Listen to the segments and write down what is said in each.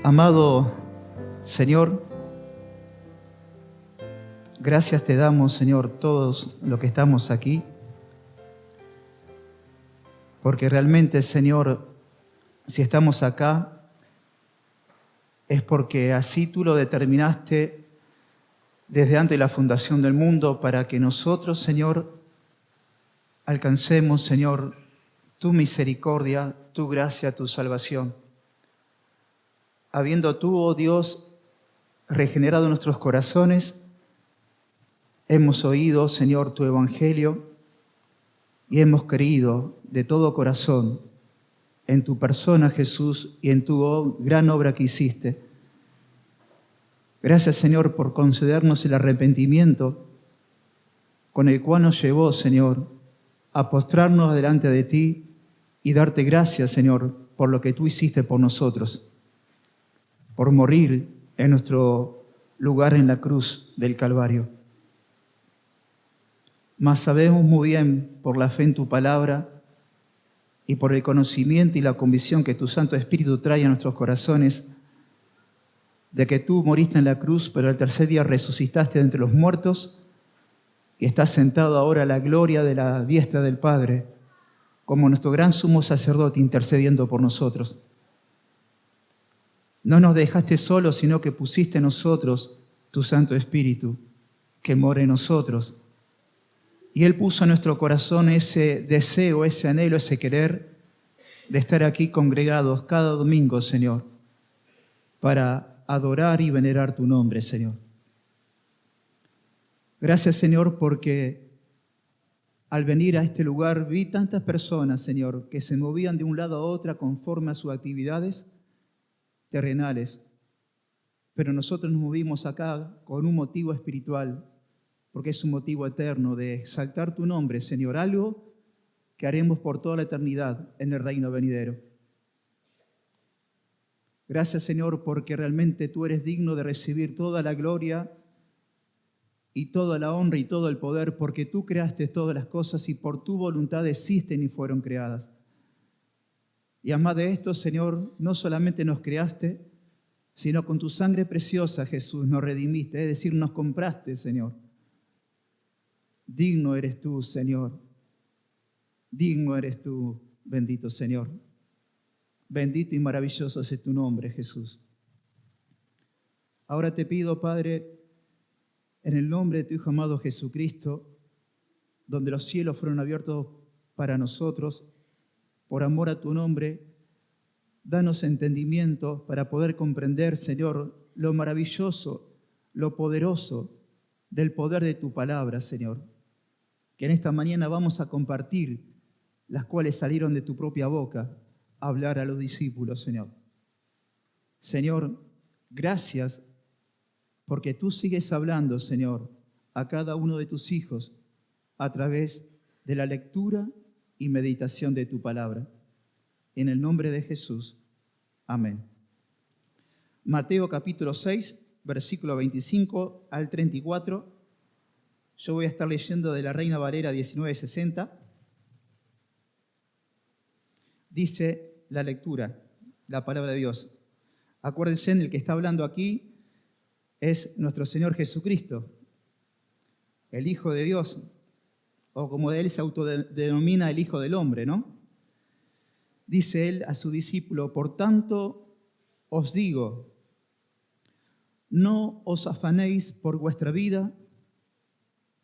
Amado Señor, gracias te damos, Señor, todos los que estamos aquí, porque realmente, Señor, si estamos acá, es porque así tú lo determinaste desde antes de la fundación del mundo, para que nosotros, Señor, alcancemos, Señor, tu misericordia, tu gracia, tu salvación. Habiendo tú, oh Dios, regenerado nuestros corazones, hemos oído, Señor, tu evangelio y hemos creído de todo corazón en tu persona, Jesús, y en tu gran obra que hiciste. Gracias, Señor, por concedernos el arrepentimiento con el cual nos llevó, Señor, a postrarnos delante de ti y darte gracias, Señor, por lo que tú hiciste por nosotros, por morir en nuestro lugar en la cruz del Calvario. Mas sabemos muy bien, por la fe en tu palabra y por el conocimiento y la convicción que tu Santo Espíritu trae a nuestros corazones, de que tú moriste en la cruz, pero al tercer día resucitaste de entre los muertos y estás sentado ahora a la gloria de la diestra del Padre, como nuestro gran sumo sacerdote intercediendo por nosotros. No nos dejaste solos, sino que pusiste en nosotros tu Santo Espíritu, que mora en nosotros. Y Él puso en nuestro corazón ese deseo, ese anhelo, ese querer de estar aquí congregados cada domingo, Señor, para adorar y venerar tu nombre, Señor. Gracias, Señor, porque al venir a este lugar vi tantas personas, Señor, que se movían de un lado a otro conforme a sus actividades terrenales. Pero nosotros nos movimos acá con un motivo espiritual, porque es un motivo eterno de exaltar tu nombre, Señor, algo que haremos por toda la eternidad en el reino venidero. Gracias, Señor, porque realmente tú eres digno de recibir toda la gloria y toda la honra y todo el poder, porque tú creaste todas las cosas y por tu voluntad existen y fueron creadas. Y además de esto, Señor, no solamente nos creaste, sino con tu sangre preciosa, Jesús, nos redimiste, es decir, nos compraste, Señor. Digno eres tú, Señor. Digno eres tú, bendito Señor. Bendito y maravilloso es tu nombre, Jesús. Ahora te pido, Padre, en el nombre de tu Hijo amado Jesucristo, donde los cielos fueron abiertos para nosotros, por amor a tu nombre, danos entendimiento para poder comprender, Señor, lo maravilloso, lo poderoso del poder de tu palabra, Señor, que en esta mañana vamos a compartir, las cuales salieron de tu propia boca, a hablar a los discípulos, Señor. Señor, gracias porque tú sigues hablando, Señor, a cada uno de tus hijos a través de la lectura y meditación de tu palabra. En el nombre de Jesús. Amén. Mateo capítulo 6, versículo 25 al 34. Yo voy a estar leyendo de la Reina Valera 1960. Dice la lectura, la palabra de Dios. Acuérdense, el que está hablando aquí es nuestro Señor Jesucristo, el Hijo de Dios, o como Él se autodenomina el Hijo del Hombre, ¿no? Dice Él a su discípulo: por tanto os digo, no os afanéis por vuestra vida,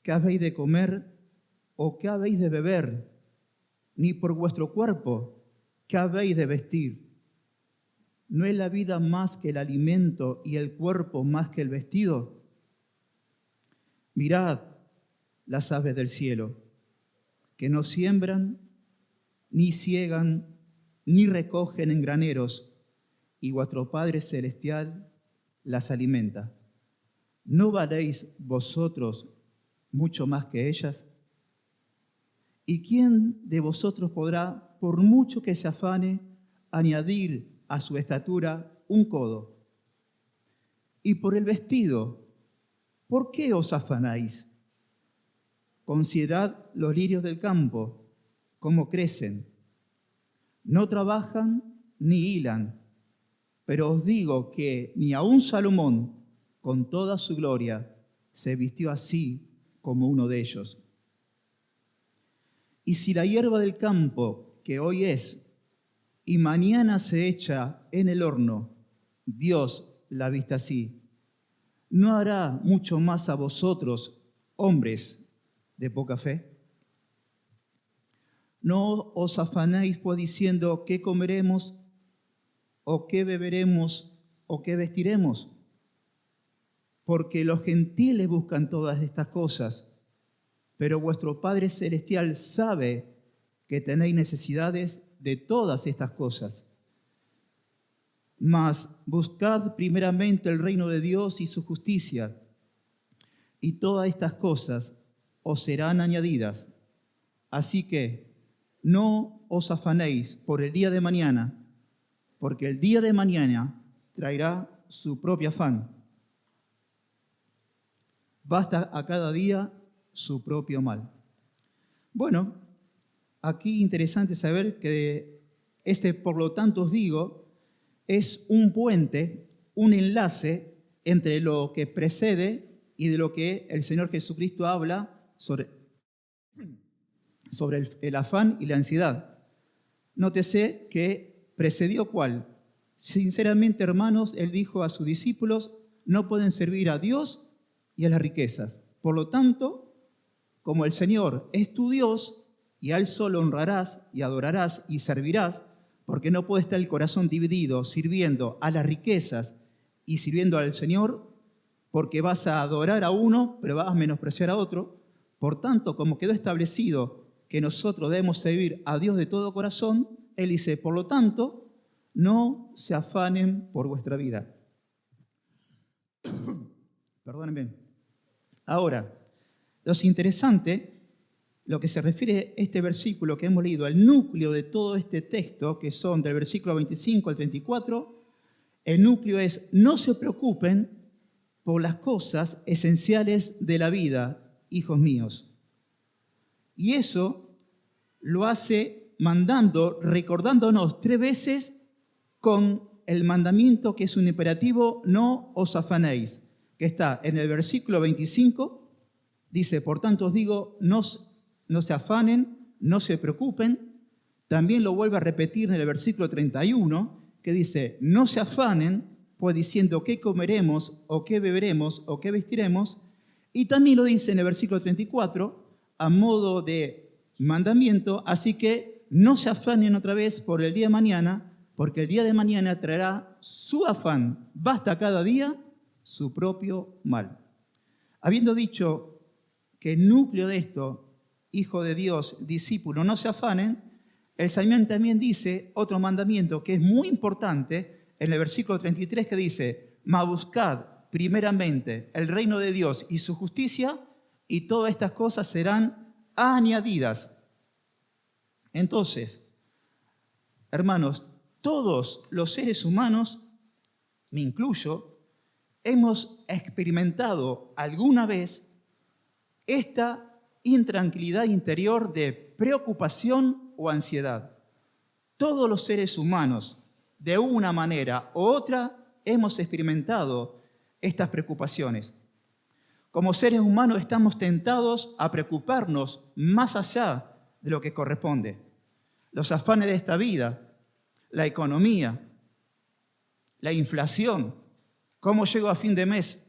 qué habéis de comer o qué habéis de beber, ni por vuestro cuerpo, qué habéis de vestir. ¿No es la vida más que el alimento y el cuerpo más que el vestido? Mirad las aves del cielo, que no siembran, ni ciegan, ni recogen en graneros, y vuestro Padre Celestial las alimenta. ¿No valéis vosotros mucho más que ellas? ¿Y quién de vosotros podrá, por mucho que se afane, añadir a su estatura un codo? Y por el vestido, ¿por qué os afanáis? Considerad los lirios del campo, cómo crecen. No trabajan ni hilan. Pero os digo que ni aun Salomón, con toda su gloria, se vistió así como uno de ellos. Y si la hierba del campo, que hoy es, y mañana se echa en el horno, Dios la viste así, ¿no hará mucho más a vosotros, hombres de poca fe? No os afanéis pues diciendo qué comeremos, o qué beberemos, o qué vestiremos, porque los gentiles buscan todas estas cosas, pero vuestro Padre Celestial sabe que tenéis necesidades de todas estas cosas. Mas buscad primeramente el reino de Dios y su justicia, y todas estas cosas os serán añadidas. Así que no os afanéis por el día de mañana, porque el día de mañana traerá su propio afán. Basta a cada día su propio mal. Bueno, aquí interesante saber que por lo tanto os digo, es un puente, un enlace entre lo que precede y de lo que el Señor Jesucristo habla sobre el afán y la ansiedad. Nótese que precedió ¿cuál? Sinceramente, hermanos, Él dijo a sus discípulos, no pueden servir a Dios y a las riquezas. Por lo tanto, como el Señor es tu Dios, y a Él solo honrarás y adorarás y servirás, porque no puede estar el corazón dividido sirviendo a las riquezas y sirviendo al Señor, porque vas a adorar a uno, pero vas a menospreciar a otro. Por tanto, como quedó establecido que nosotros debemos servir a Dios de todo corazón, Él dice, por lo tanto, no se afanen por vuestra vida. Perdónenme. Ahora, lo interesante, lo que se refiere a este versículo que hemos leído, el núcleo de todo este texto, que son del versículo 25 al 34, el núcleo es, no se preocupen por las cosas esenciales de la vida, hijos míos. Y eso lo hace recordándonos 3 veces con el mandamiento que es un imperativo, no os afanéis, que está en el versículo 25, dice, por tanto os digo, no se afanen, no se preocupen. También lo vuelve a repetir en el versículo 31, que dice, no se afanen, pues diciendo qué comeremos, o qué beberemos, o qué vestiremos. Y también lo dice en el versículo 34, a modo de mandamiento, así que no se afanen otra vez por el día de mañana, porque el día de mañana traerá su afán. Basta cada día su propio mal. Habiendo dicho que el núcleo de esto, hijo de Dios, discípulo, no se afanen, el Señor también dice otro mandamiento que es muy importante en el versículo 33 que dice, mas buscad primeramente el reino de Dios y su justicia y todas estas cosas serán añadidas. Entonces, hermanos, todos los seres humanos, me incluyo, hemos experimentado alguna vez esta intranquilidad interior de preocupación o ansiedad. Todos los seres humanos, de una manera u otra, hemos experimentado estas preocupaciones. Como seres humanos estamos tentados a preocuparnos más allá de lo que corresponde. Los afanes de esta vida, la economía, la inflación, cómo llego a fin de mes,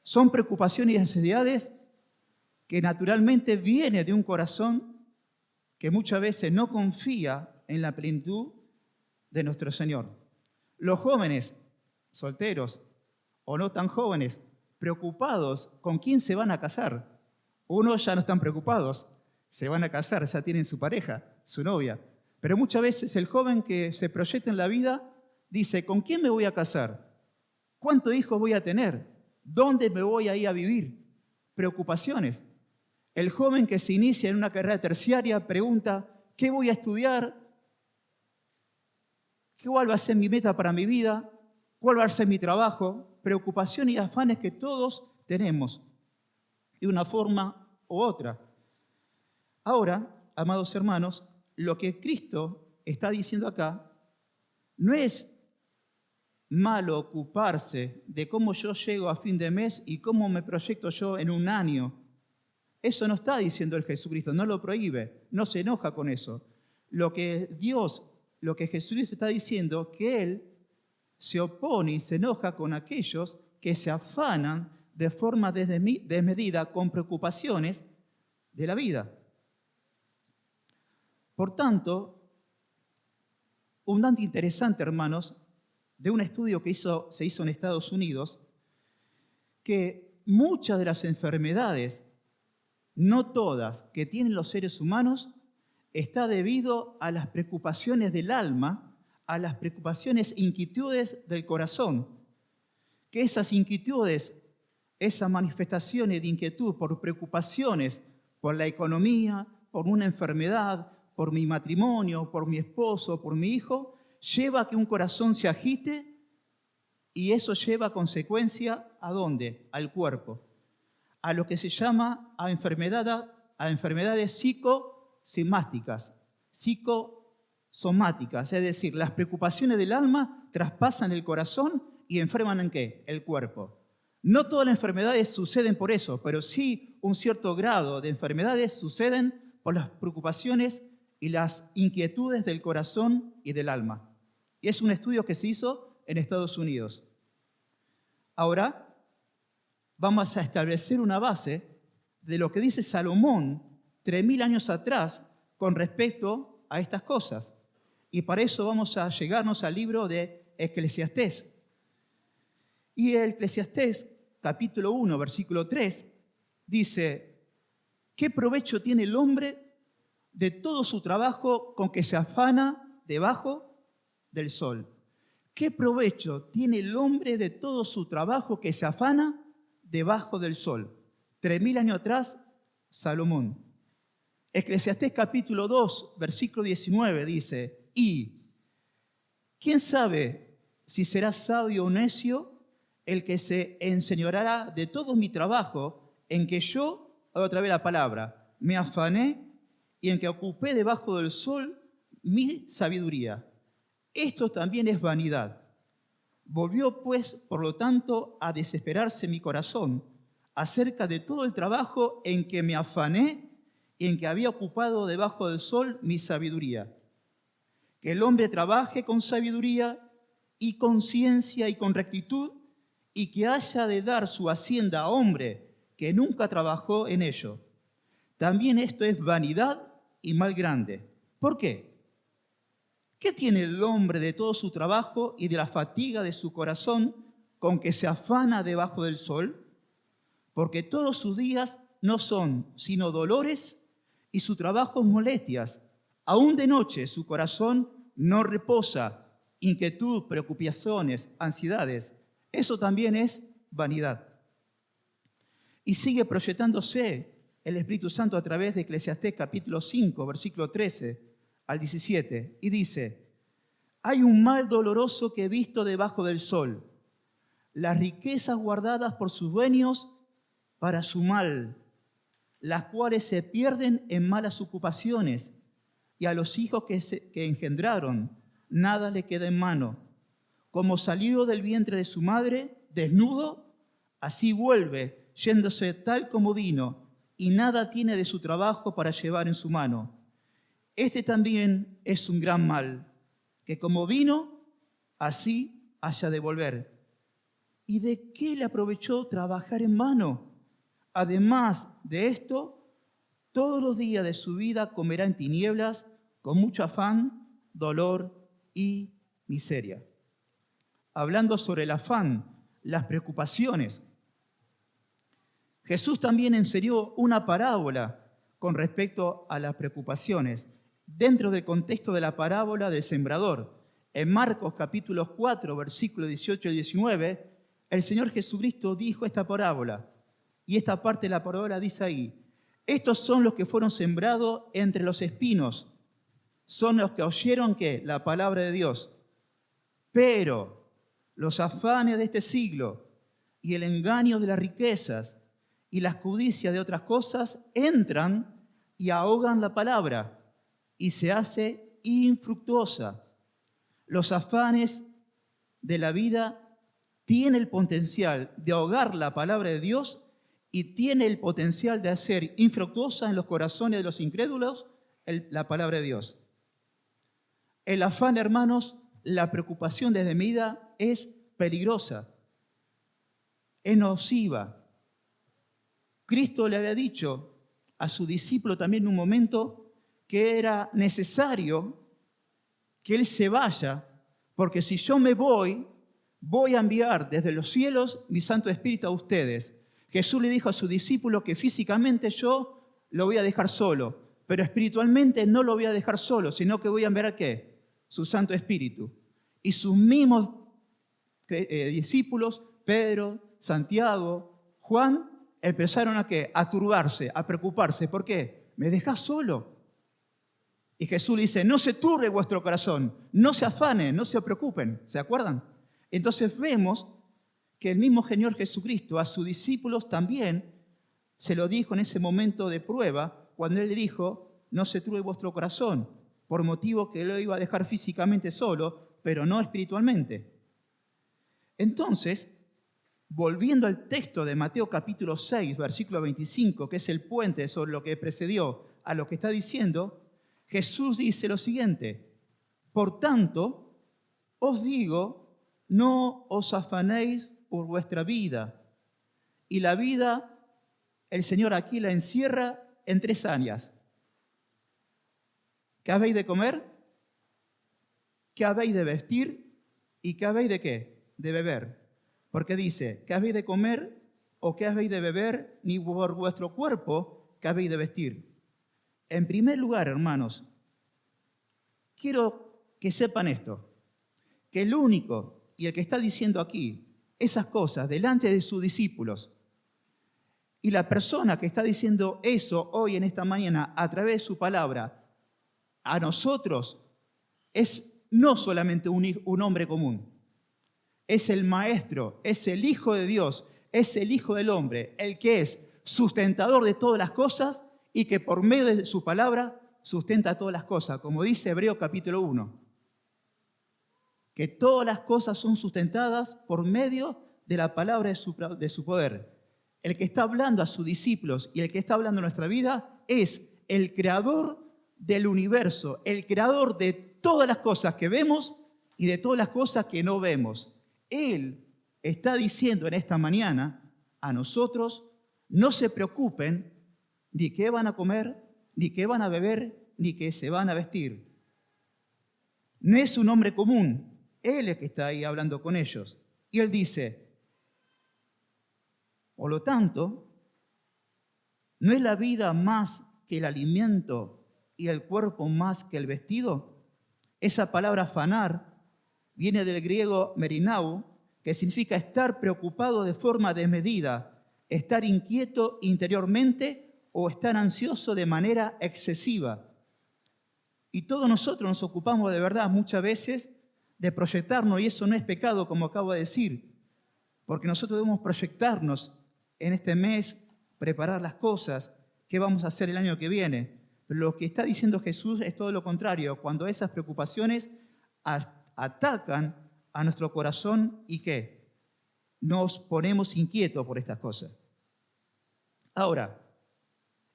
son preocupaciones y ansiedades que naturalmente viene de un corazón que muchas veces no confía en la plenitud de nuestro Señor. Los jóvenes, solteros o no tan jóvenes, preocupados con quién se van a casar. Unos ya no están preocupados, se van a casar, ya tienen su pareja, su novia. Pero muchas veces el joven que se proyecta en la vida dice, ¿con quién me voy a casar? ¿Cuántos hijos voy a tener? ¿Dónde me voy a ir a vivir? Preocupaciones. El joven que se inicia en una carrera terciaria pregunta, ¿qué voy a estudiar? ¿Cuál va a ser mi meta para mi vida? ¿Cuál va a ser mi trabajo? Preocupaciones y afanes que todos tenemos, de una forma u otra. Ahora, amados hermanos, lo que Cristo está diciendo acá no es malo ocuparse de cómo yo llego a fin de mes y cómo me proyecto yo en un año. Eso no está diciendo el Jesucristo, no lo prohíbe, no se enoja con eso. Lo que Jesucristo está diciendo, que Él se opone y se enoja con aquellos que se afanan de forma desmedida con preocupaciones de la vida. Por tanto, un dato interesante, hermanos, de un estudio que se hizo en Estados Unidos, que muchas de las enfermedades, no todas, que tienen los seres humanos, está debido a las preocupaciones del alma, a las preocupaciones, inquietudes del corazón. Que esas inquietudes, esas manifestaciones de inquietud por preocupaciones, por la economía, por una enfermedad, por mi matrimonio, por mi esposo, por mi hijo, lleva a que un corazón se agite y eso lleva a consecuencia ¿a dónde? Al cuerpo, a lo que se llama a enfermedades psicosomáticas, es decir, las preocupaciones del alma traspasan el corazón y enferman ¿en qué? El cuerpo. No todas las enfermedades suceden por eso, pero sí un cierto grado de enfermedades suceden por las preocupaciones y las inquietudes del corazón y del alma. Y es un estudio que se hizo en Estados Unidos. Ahora vamos a establecer una base de lo que dice Salomón 3000 años atrás con respecto a estas cosas. Y para eso vamos a llegarnos al libro de Eclesiastés. Y el Eclesiastés, capítulo 1, versículo 3, dice: ¿qué provecho tiene el hombre de todo su trabajo con que se afana debajo del sol? ¿Qué provecho tiene el hombre de todo su trabajo que se afana debajo del sol? 3000 años atrás, Salomón. Eclesiastés capítulo 2, versículo 19 dice: ¿y quién sabe si será sabio o necio el que se enseñoreará de todo mi trabajo en que yo, otra vez la palabra, me afané y en que ocupé debajo del sol mi sabiduría? Esto también es vanidad. Volvió, pues, por lo tanto, a desesperarse mi corazón acerca de todo el trabajo en que me afané y en que había ocupado debajo del sol mi sabiduría. Que el hombre trabaje con sabiduría y con ciencia y con rectitud, y que haya de dar su hacienda a hombre que nunca trabajó en ello. También esto es vanidad y mal grande. ¿Por qué? ¿Qué tiene el hombre de todo su trabajo y de la fatiga de su corazón con que se afana debajo del sol? Porque todos sus días no son sino dolores y su trabajo molestias. Aún de noche su corazón no reposa, inquietud, preocupaciones, ansiedades. Eso también es vanidad. Y sigue proyectándose el Espíritu Santo a través de Eclesiastés capítulo 5, versículo 13 al 17, y dice: hay un mal doloroso que he visto debajo del sol, las riquezas guardadas por sus dueños para su mal, las cuales se pierden en malas ocupaciones, y a los hijos que engendraron nada le queda en mano. Como salió del vientre de su madre, desnudo, así vuelve, yéndose tal como vino, y nada tiene de su trabajo para llevar en su mano. Este también es un gran mal, que como vino, así haya de volver. ¿Y de qué le aprovechó trabajar en vano? Además de esto, todos los días de su vida comerá en tinieblas, con mucho afán, dolor y miseria. Hablando sobre el afán, las preocupaciones, Jesús también enseñó una parábola con respecto a las preocupaciones, dentro del contexto de la parábola del sembrador. En Marcos capítulo 4, versículos 18 y 19, el Señor Jesucristo dijo esta parábola, y esta parte de la parábola dice ahí: estos son los que fueron sembrados entre los espinos, son los que oyeron ¿qué? La palabra de Dios. Pero los afanes de este siglo y el engaño de las riquezas y las codicias de otras cosas entran y ahogan la palabra y se hace infructuosa. Los afanes de la vida tiene el potencial de ahogar la palabra de Dios y tiene el potencial de hacer infructuosa en los corazones de los incrédulos la palabra de Dios. El afán, hermanos, la preocupación desmedida es peligrosa, es nociva. Cristo le había dicho a su discípulo también en un momento que era necesario que Él se vaya, porque si yo me voy a enviar desde los cielos mi Santo Espíritu a ustedes. Jesús le dijo a su discípulo que físicamente yo lo voy a dejar solo, pero espiritualmente no lo voy a dejar solo, sino que voy a enviar ¿a qué? Su Santo Espíritu. Y sus mismos discípulos, Pedro, Santiago, Juan, empezaron ¿a qué? A turbarse, a preocuparse. ¿Por qué? ¿Me dejás solo? Y Jesús le dice, no se turbe vuestro corazón, no se afanen, no se preocupen. ¿Se acuerdan? Entonces vemos que el mismo Señor Jesucristo a sus discípulos también se lo dijo en ese momento de prueba, cuando Él le dijo, no se turbe vuestro corazón, por motivo que Él lo iba a dejar físicamente solo, pero no espiritualmente. Entonces, volviendo al texto de Mateo capítulo 6, versículo 25, que es el puente sobre lo que precedió a lo que está diciendo, Jesús dice lo siguiente, por tanto, os digo, no os afanéis por vuestra vida. Y la vida, el Señor aquí la encierra en 3 áreas. ¿Qué habéis de comer? ¿Qué habéis de vestir? ¿Y qué habéis de qué? De beber. Porque dice, ¿qué habéis de comer o qué habéis de beber? Ni por vuestro cuerpo, ¿qué habéis de vestir? En primer lugar, hermanos, quiero que sepan esto, que el único y el que está diciendo aquí esas cosas delante de sus discípulos y la persona que está diciendo eso hoy en esta mañana a través de su palabra a nosotros es no solamente un hombre común, es el Maestro, es el Hijo de Dios, es el Hijo del hombre, el que es sustentador de todas las cosas y que por medio de su palabra sustenta todas las cosas, como dice Hebreos capítulo 1, que todas las cosas son sustentadas por medio de la palabra de su poder. El que está hablando a sus discípulos y el que está hablando a nuestra vida es el creador del universo, el creador de todas las cosas que vemos y de todas las cosas que no vemos. Él está diciendo en esta mañana a nosotros, no se preocupen ni qué van a comer, ni qué van a beber, ni qué se van a vestir. No es un hombre común, Él es el que está ahí hablando con ellos. Y Él dice, por lo tanto, ¿no es la vida más que el alimento y el cuerpo más que el vestido? Esa palabra afanar viene del griego merinau, que significa estar preocupado de forma desmedida, estar inquieto interiormente o estar ansioso de manera excesiva. Y todos nosotros nos ocupamos de verdad muchas veces de proyectarnos, y eso no es pecado, como acabo de decir, porque nosotros debemos proyectarnos en este mes, preparar las cosas, qué vamos a hacer el año que viene. Pero lo que está diciendo Jesús es todo lo contrario, cuando esas preocupaciones atacan a nuestro corazón y ¿qué? Nos ponemos inquietos por estas cosas. Ahora,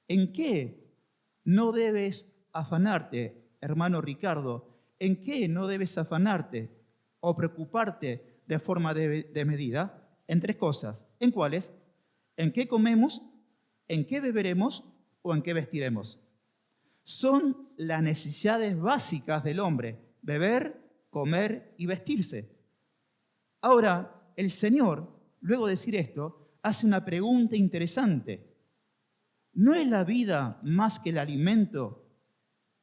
¿en qué no debes afanarte, hermano Ricardo? ¿En qué no debes afanarte o preocuparte de forma desmedida? En 3 cosas. ¿En cuáles? ¿En qué comemos? ¿En qué beberemos? ¿O en qué vestiremos? Son las necesidades básicas del hombre: beber, comer y vestirse. Ahora, el Señor, luego de decir esto, hace una pregunta interesante. ¿No es la vida más que el alimento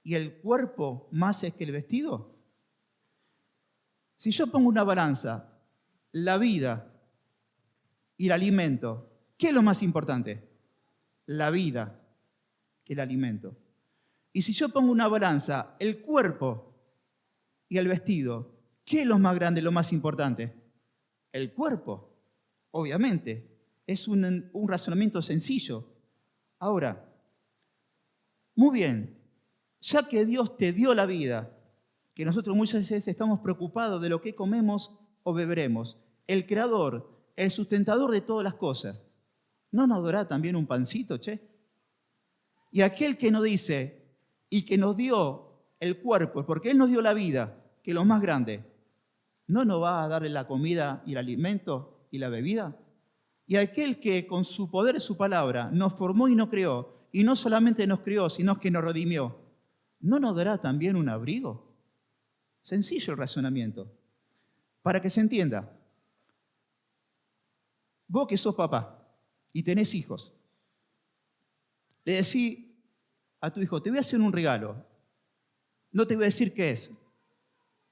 y el cuerpo más que el vestido? Si yo pongo una balanza, la vida y el alimento, ¿qué es lo más importante? La vida, el alimento. Y si yo pongo una balanza, el cuerpo y el vestido, ¿qué es lo más grande, lo más importante? El cuerpo, obviamente. Es un razonamiento sencillo. Ahora, muy bien, ya que Dios te dio la vida, que nosotros muchas veces estamos preocupados de lo que comemos o beberemos? El Creador, el sustentador de todas las cosas, ¿no nos dará también un pancito, che? Y aquel que nos dice y que nos dio el cuerpo, porque Él nos dio la vida, que es lo más grande, ¿no nos va a darle la comida y el alimento y la bebida? Y aquel que con su poder y su palabra nos formó y nos creó, y no solamente nos creó, sino que nos redimió, ¿no nos dará también un abrigo? Sencillo el razonamiento. Para que se entienda, vos que sos papá y tenés hijos, le decís a tu hijo, te voy a hacer un regalo, no te voy a decir qué es.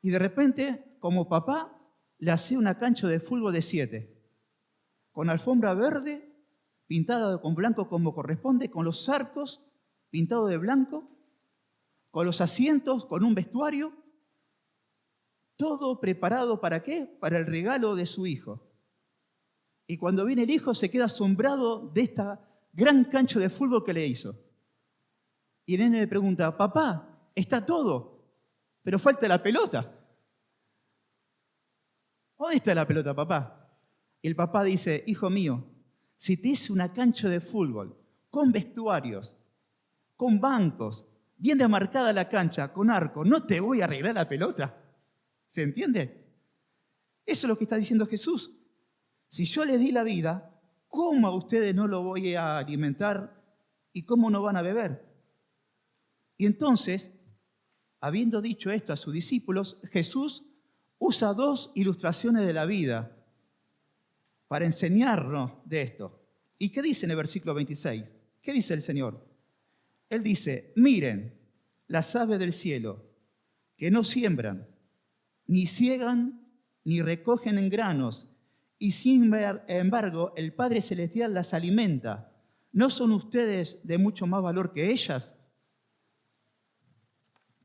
Y de repente, como papá, le hace una cancha de fútbol de 7, con alfombra verde, pintada con blanco como corresponde, con los arcos pintados de blanco, con los asientos, con un vestuario, todo preparado ¿para qué? Para el regalo de su hijo. Y cuando viene el hijo se queda asombrado de esta gran cancha de fútbol que le hizo. Y el nene le pregunta, papá, está todo, pero falta la pelota. ¿Dónde está la pelota, papá? Y el papá dice, hijo mío, si te hice una cancha de fútbol, con vestuarios, con bancos, bien demarcada la cancha, con arco, ¿no te voy a arreglar la pelota? ¿Se entiende? Eso es lo que está diciendo Jesús. Si yo les di la vida, ¿cómo a ustedes no lo voy a alimentar y cómo no van a beber? Y entonces, habiendo dicho esto a sus discípulos, Jesús usa 2 ilustraciones de la vida para enseñarnos de esto. ¿Y qué dice en el versículo 26? ¿Qué dice el Señor? Él dice, miren las aves del cielo, que no siembran, ni ciegan, ni recogen en granos, y sin embargo el Padre Celestial las alimenta. ¿No son ustedes de mucho más valor que ellas?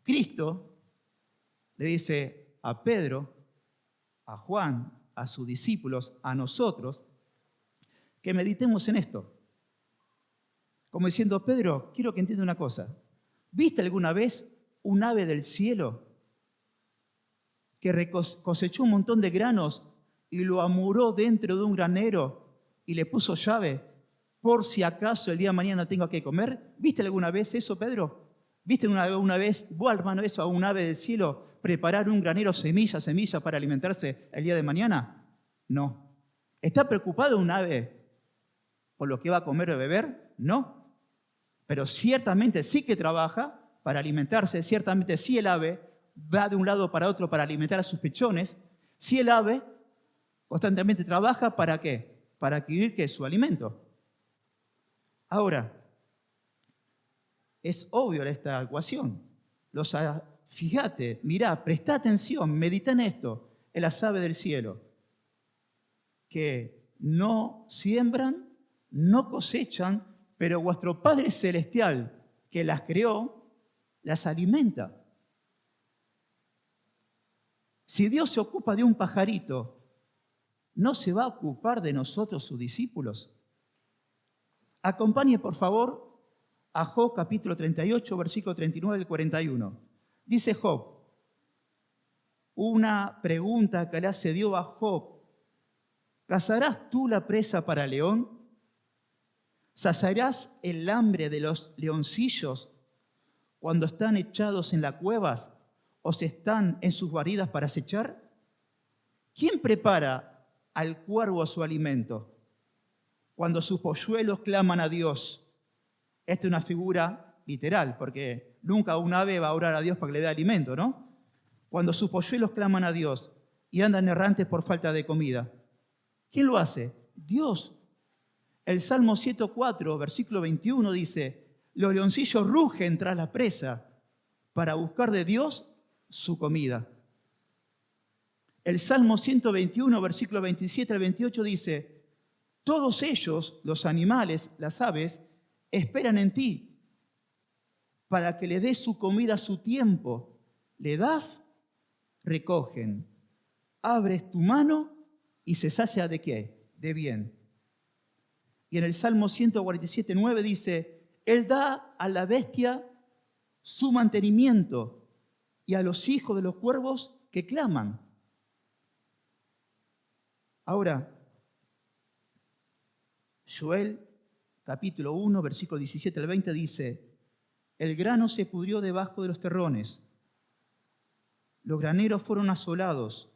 Cristo le dice a Pedro, a Juan, a sus discípulos, a nosotros, que meditemos en esto. Como diciendo, Pedro, quiero que entienda una cosa. ¿Viste alguna vez un ave del cielo que cosechó un montón de granos y lo amuró dentro de un granero y le puso llave por si acaso el día de mañana no tengo que comer? ¿Viste alguna vez eso, Pedro? ¿Viste alguna vez, vos hermano, eso a un ave del cielo preparar un granero semilla para alimentarse el día de mañana? No. ¿Está preocupado un ave por lo que va a comer o beber? No. Pero ciertamente sí que trabaja para alimentarse, ciertamente sí el ave va de un lado para otro para alimentar a sus pechones, sí el ave constantemente trabaja ¿para qué? Para adquirir ¿qué? Su alimento. Ahora, es obvio esta ecuación. Fíjate, mirá, presta atención, medita en esto, en las aves del cielo, que no siembran, no cosechan, pero vuestro Padre Celestial, que las creó, las alimenta. Si Dios se ocupa de un pajarito, ¿no se va a ocupar de nosotros, sus discípulos? Acompañe, por favor, a Job capítulo 38, versículo 39 al 41. Dice Job, una pregunta que le hace Dios a Job: ¿cazarás tú la presa para león? ¿Saciarás el hambre de los leoncillos cuando están echados en las cuevas o se están en sus guaridas para acechar? ¿Quién prepara al cuervo su alimento cuando sus polluelos claman a Dios? Esta es una figura literal, porque nunca un ave va a orar a Dios para que le dé alimento, ¿no? Cuando sus polluelos claman a Dios y andan errantes por falta de comida. ¿Quién lo hace? Dios. El Salmo 104, versículo 21 dice, los leoncillos rugen tras la presa para buscar de Dios su comida. El Salmo 121, versículo 27 al 28 dice, todos ellos, los animales, las aves, esperan en ti para que le des su comida a su tiempo. Le das, recogen. Abres tu mano y se sacia ¿de qué? De bien. Y en el Salmo 147, 9 dice, Él da a la bestia su mantenimiento y a los hijos de los cuervos que claman. Ahora, Joel, capítulo 1, versículo 17 al 20 dice: el grano se pudrió debajo de los terrones, los graneros fueron asolados,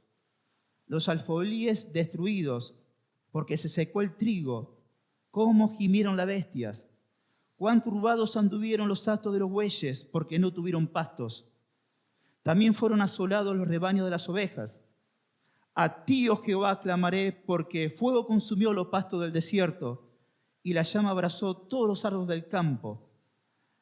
los alfolíes destruidos, porque se secó el trigo. Cómo gimieron las bestias, cuán turbados anduvieron los hatos de los bueyes, porque no tuvieron pastos. También fueron asolados los rebaños de las ovejas. A ti, oh Jehová, clamaré, porque fuego consumió los pastos del desierto, y la llama abrazó todos los árboles del campo.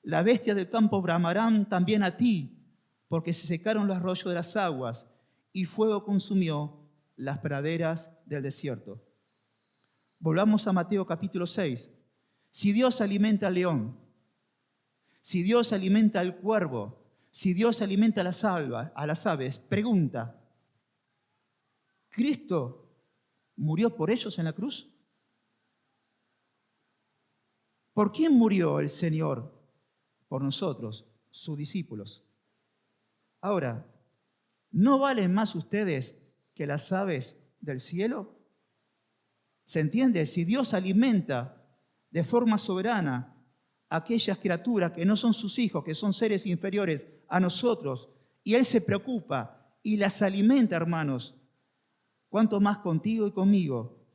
Las bestias del campo bramarán también a ti, porque se secaron los arroyos de las aguas, y fuego consumió las praderas del desierto. Volvamos a Mateo capítulo 6. Si Dios alimenta al león, si Dios alimenta al cuervo, si Dios alimenta a las aves, pregunta: ¿Cristo murió por ellos en la cruz? ¿Por quién murió el Señor? Por nosotros, sus discípulos. Ahora, ¿no valen más ustedes que las aves del cielo? ¿Se entiende? Si Dios alimenta de forma soberana a aquellas criaturas que no son sus hijos, que son seres inferiores a nosotros, y Él se preocupa y las alimenta, hermanos, ¿cuánto más contigo y conmigo?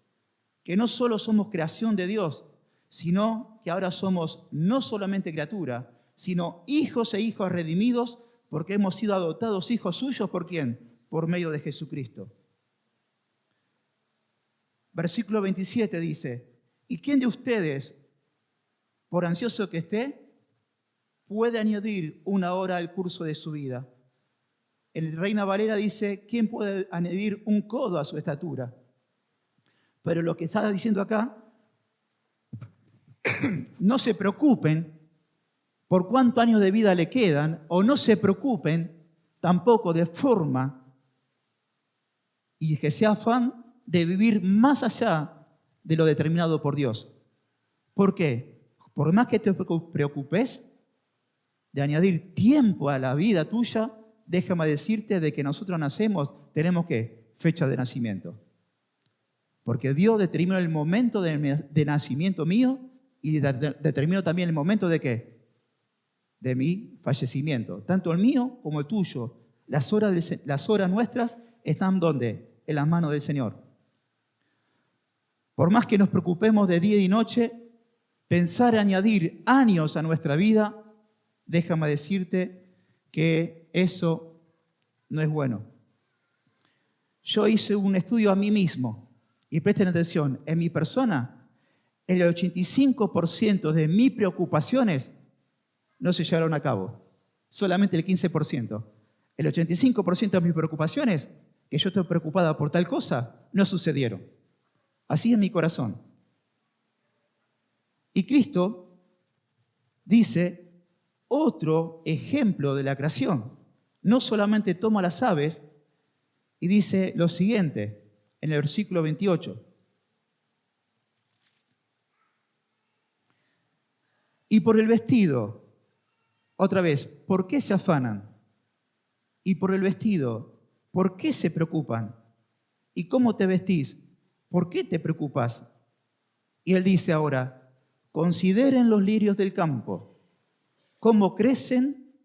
Que no solo somos creación de Dios, sino que ahora somos no solamente criatura, sino hijos e hijas redimidos, porque hemos sido adoptados hijos suyos. ¿Por quién? Por medio de Jesucristo. Versículo 27 dice: ¿y quién de ustedes, por ansioso que esté, puede añadir una hora al curso de su vida? En el Reina Valera dice: ¿quién puede añadir un codo a su estatura? Pero lo que está diciendo acá, no se preocupen por cuántos años de vida le quedan, o no se preocupen tampoco de forma y que sea afán de vivir más allá de lo determinado por Dios. ¿Por qué? Por más que te preocupes de añadir tiempo a la vida tuya, déjame decirte de que nosotros nacemos, tenemos ¿qué? Fecha de nacimiento. Porque Dios determinó el momento de nacimiento mío y determinó también el momento de ¿qué? De mi fallecimiento. Tanto el mío como el tuyo. Las horas nuestras están ¿dónde? En las manos del Señor. Por más que nos preocupemos de día y noche, pensar añadir años a nuestra vida, déjame decirte que eso no es bueno. Yo hice un estudio a mí mismo y presten atención, en mi persona, el 85% de mis preocupaciones no se llevaron a cabo, solamente el 15%. El 85% de mis preocupaciones, que yo estoy preocupada por tal cosa, no sucedieron. Así es mi corazón. Y Cristo dice otro ejemplo de la creación. No solamente toma las aves y dice lo siguiente en el versículo 28. Y por el vestido, otra vez, ¿por qué se afanan? Y por el vestido, ¿por qué se preocupan? ¿Y cómo te vestís? ¿Por qué te preocupas? Y él dice ahora: consideren los lirios del campo, cómo crecen,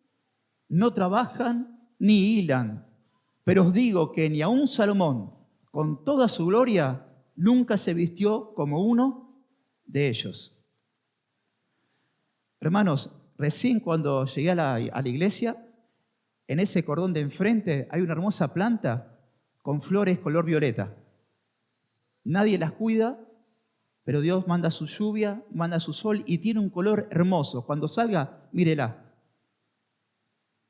no trabajan ni hilan. Pero os digo que ni aun Salomón, con toda su gloria, nunca se vistió como uno de ellos. Hermanos, recién cuando llegué a la iglesia, en ese cordón de enfrente hay una hermosa planta con flores color violeta. Nadie las cuida, pero Dios manda su lluvia, manda su sol y tiene un color hermoso. Cuando salga, mírela.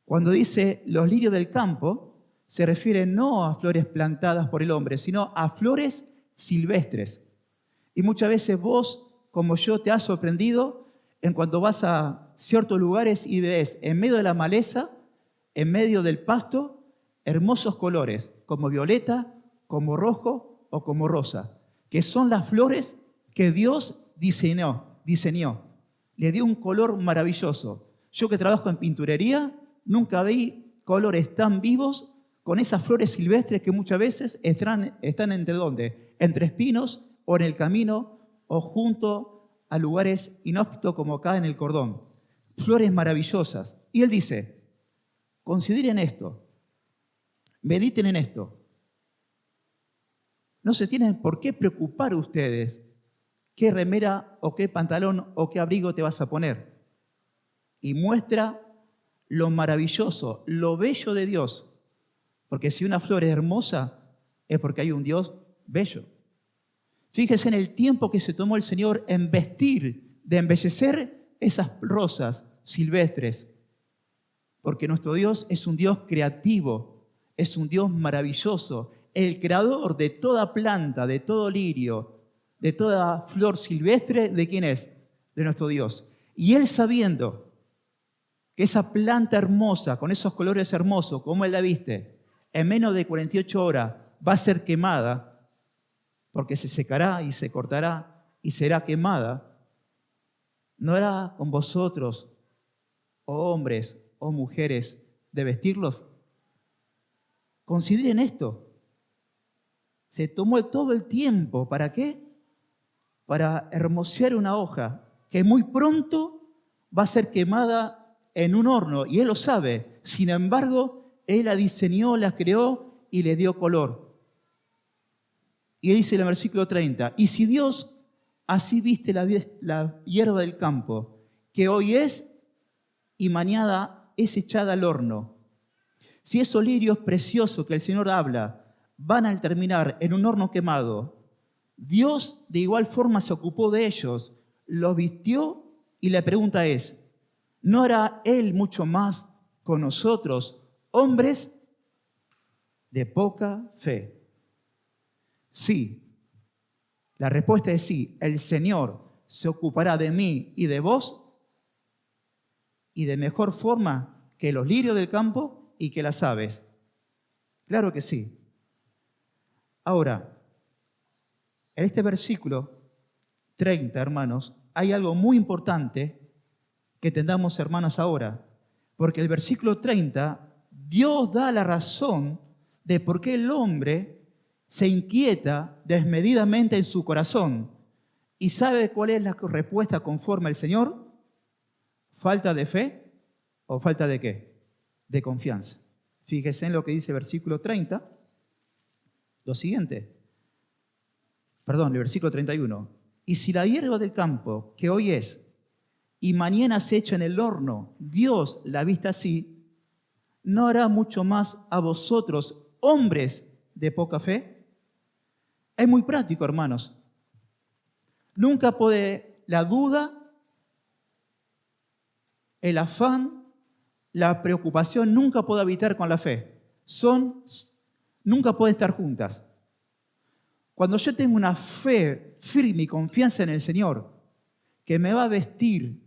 Cuando dice los lirios del campo, se refiere no a flores plantadas por el hombre, sino a flores silvestres. Y muchas veces vos, como yo, te has sorprendido en cuando vas a ciertos lugares y ves en medio de la maleza, en medio del pasto, hermosos colores, como violeta, como rojo o como rosa, que son las flores que Dios diseñó. Le dio un color maravilloso. Yo que trabajo en pinturería, nunca vi colores tan vivos con esas flores silvestres que muchas veces están entre ¿dónde? entre espinos o en el camino o junto a lugares inhóspitos como acá en el cordón. Flores maravillosas. Y él dice, consideren esto, mediten en esto. No se tienen por qué preocupar ustedes qué remera o qué pantalón o qué abrigo te vas a poner. Y muestra lo maravilloso, lo bello de Dios. Porque si una flor es hermosa, es porque hay un Dios bello. Fíjese en el tiempo que se tomó el Señor en vestir, de embellecer esas rosas silvestres. Porque nuestro Dios es un Dios creativo, es un Dios maravilloso, el creador de toda planta, de todo lirio, de toda flor silvestre, ¿de quién es? De nuestro Dios. Y Él sabiendo que esa planta hermosa, con esos colores hermosos, como Él la viste, en menos de 48 horas va a ser quemada, porque se secará y se cortará y será quemada, ¿no hará con vosotros, oh hombres, oh mujeres, de vestirlos? Consideren esto. Se tomó todo el tiempo, ¿para qué? Para hermosear una hoja que muy pronto va a ser quemada en un horno, y Él lo sabe. Sin embargo, Él la diseñó, la creó y le dio color. Y dice en el versículo 30, y si Dios así viste la hierba del campo, que hoy es y mañana es echada al horno, si esos lirios preciosos que el Señor habla van a terminar en un horno quemado, Dios de igual forma se ocupó de ellos, los vistió, y la pregunta es, ¿no hará Él mucho más con nosotros, hombres de poca fe? Sí, la respuesta es sí. El Señor se ocupará de mí y de vos, y de mejor forma que los lirios del campo y que las aves. Claro que sí. Ahora, en este versículo 30, hermanos, hay algo muy importante que entendamos, hermanos, ahora. Porque el versículo 30, Dios da la razón de por qué el hombre se inquieta desmedidamente en su corazón. ¿Y sabe cuál es la respuesta conforme al Señor? ¿Falta de fe o falta de qué? De confianza. Fíjese en lo que dice el versículo 30. Lo siguiente. Perdón, el versículo 31. Y si la hierba del campo, que hoy es, y mañana se echa en el horno, Dios la vista así, ¿no hará mucho más a vosotros, hombres de poca fe? Es muy práctico, hermanos. Nunca puede la duda, el afán, la preocupación, nunca puede habitar con la fe. Nunca pueden estar juntas. Cuando yo tengo una fe firme y confianza en el Señor, que me va a vestir,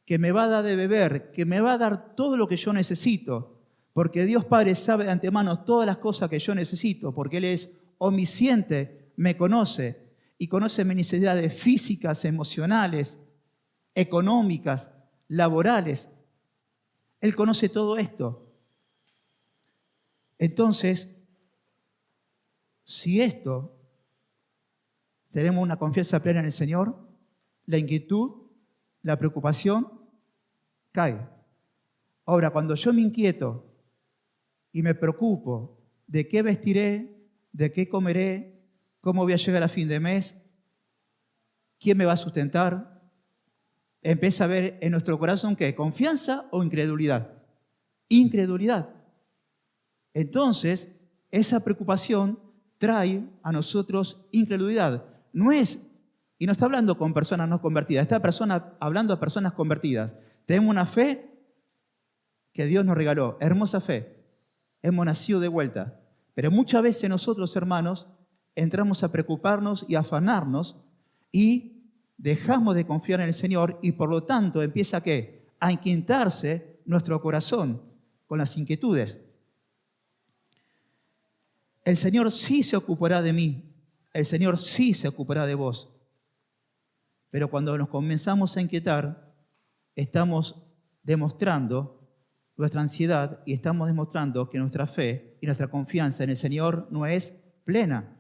que me va a dar de beber, que me va a dar todo lo que yo necesito, porque Dios Padre sabe de antemano todas las cosas que yo necesito, porque Él es omnisciente, me conoce y conoce mis necesidades físicas, emocionales, económicas, laborales. Él conoce todo esto. Entonces, si tenemos una confianza plena en el Señor, la inquietud, la preocupación cae. Ahora, cuando yo me inquieto y me preocupo de qué vestiré, de qué comeré, cómo voy a llegar a fin de mes, quién me va a sustentar, empieza a ver en nuestro corazón ¿qué? ¿Confianza o incredulidad? Incredulidad. Entonces, esa preocupación trae a nosotros incredulidad. No es, y no está hablando con personas no convertidas, está hablando a personas convertidas. Tenemos una fe que Dios nos regaló, hermosa fe. Hemos nacido de vuelta. Pero muchas veces nosotros, hermanos, entramos a preocuparnos y a afanarnos y dejamos de confiar en el Señor y por lo tanto empieza ¿qué? A inquietarse nuestro corazón con las inquietudes. El Señor sí se ocupará de mí, el Señor sí se ocupará de vos. Pero cuando nos comenzamos a inquietar, estamos demostrando nuestra ansiedad y estamos demostrando que nuestra fe y nuestra confianza en el Señor no es plena.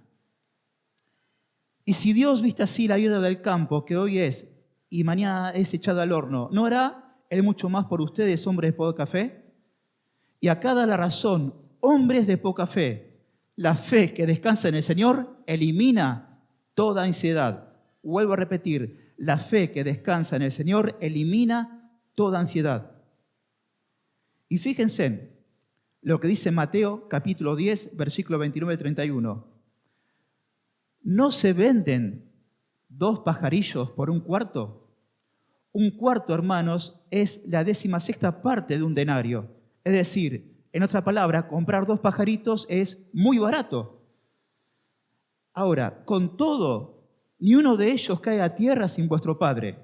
Y si Dios viste así la hierba del campo, que hoy es y mañana es echada al horno, ¿no hará Él mucho más por ustedes, hombres de poca fe? Y acá da la razón, hombres de poca fe. La fe que descansa en el Señor elimina toda ansiedad. Vuelvo a repetir, la fe que descansa en el Señor elimina toda ansiedad. Y fíjense en lo que dice Mateo capítulo 10, versículo 29-31. ¿No se venden 2 pajarillos por 1 cuarto? 1 cuarto, hermanos, es la 16ª parte de un denario. Es decir, en otra palabra, comprar 2 pajaritos es muy barato. Ahora, con todo, ni uno de ellos cae a tierra sin vuestro Padre,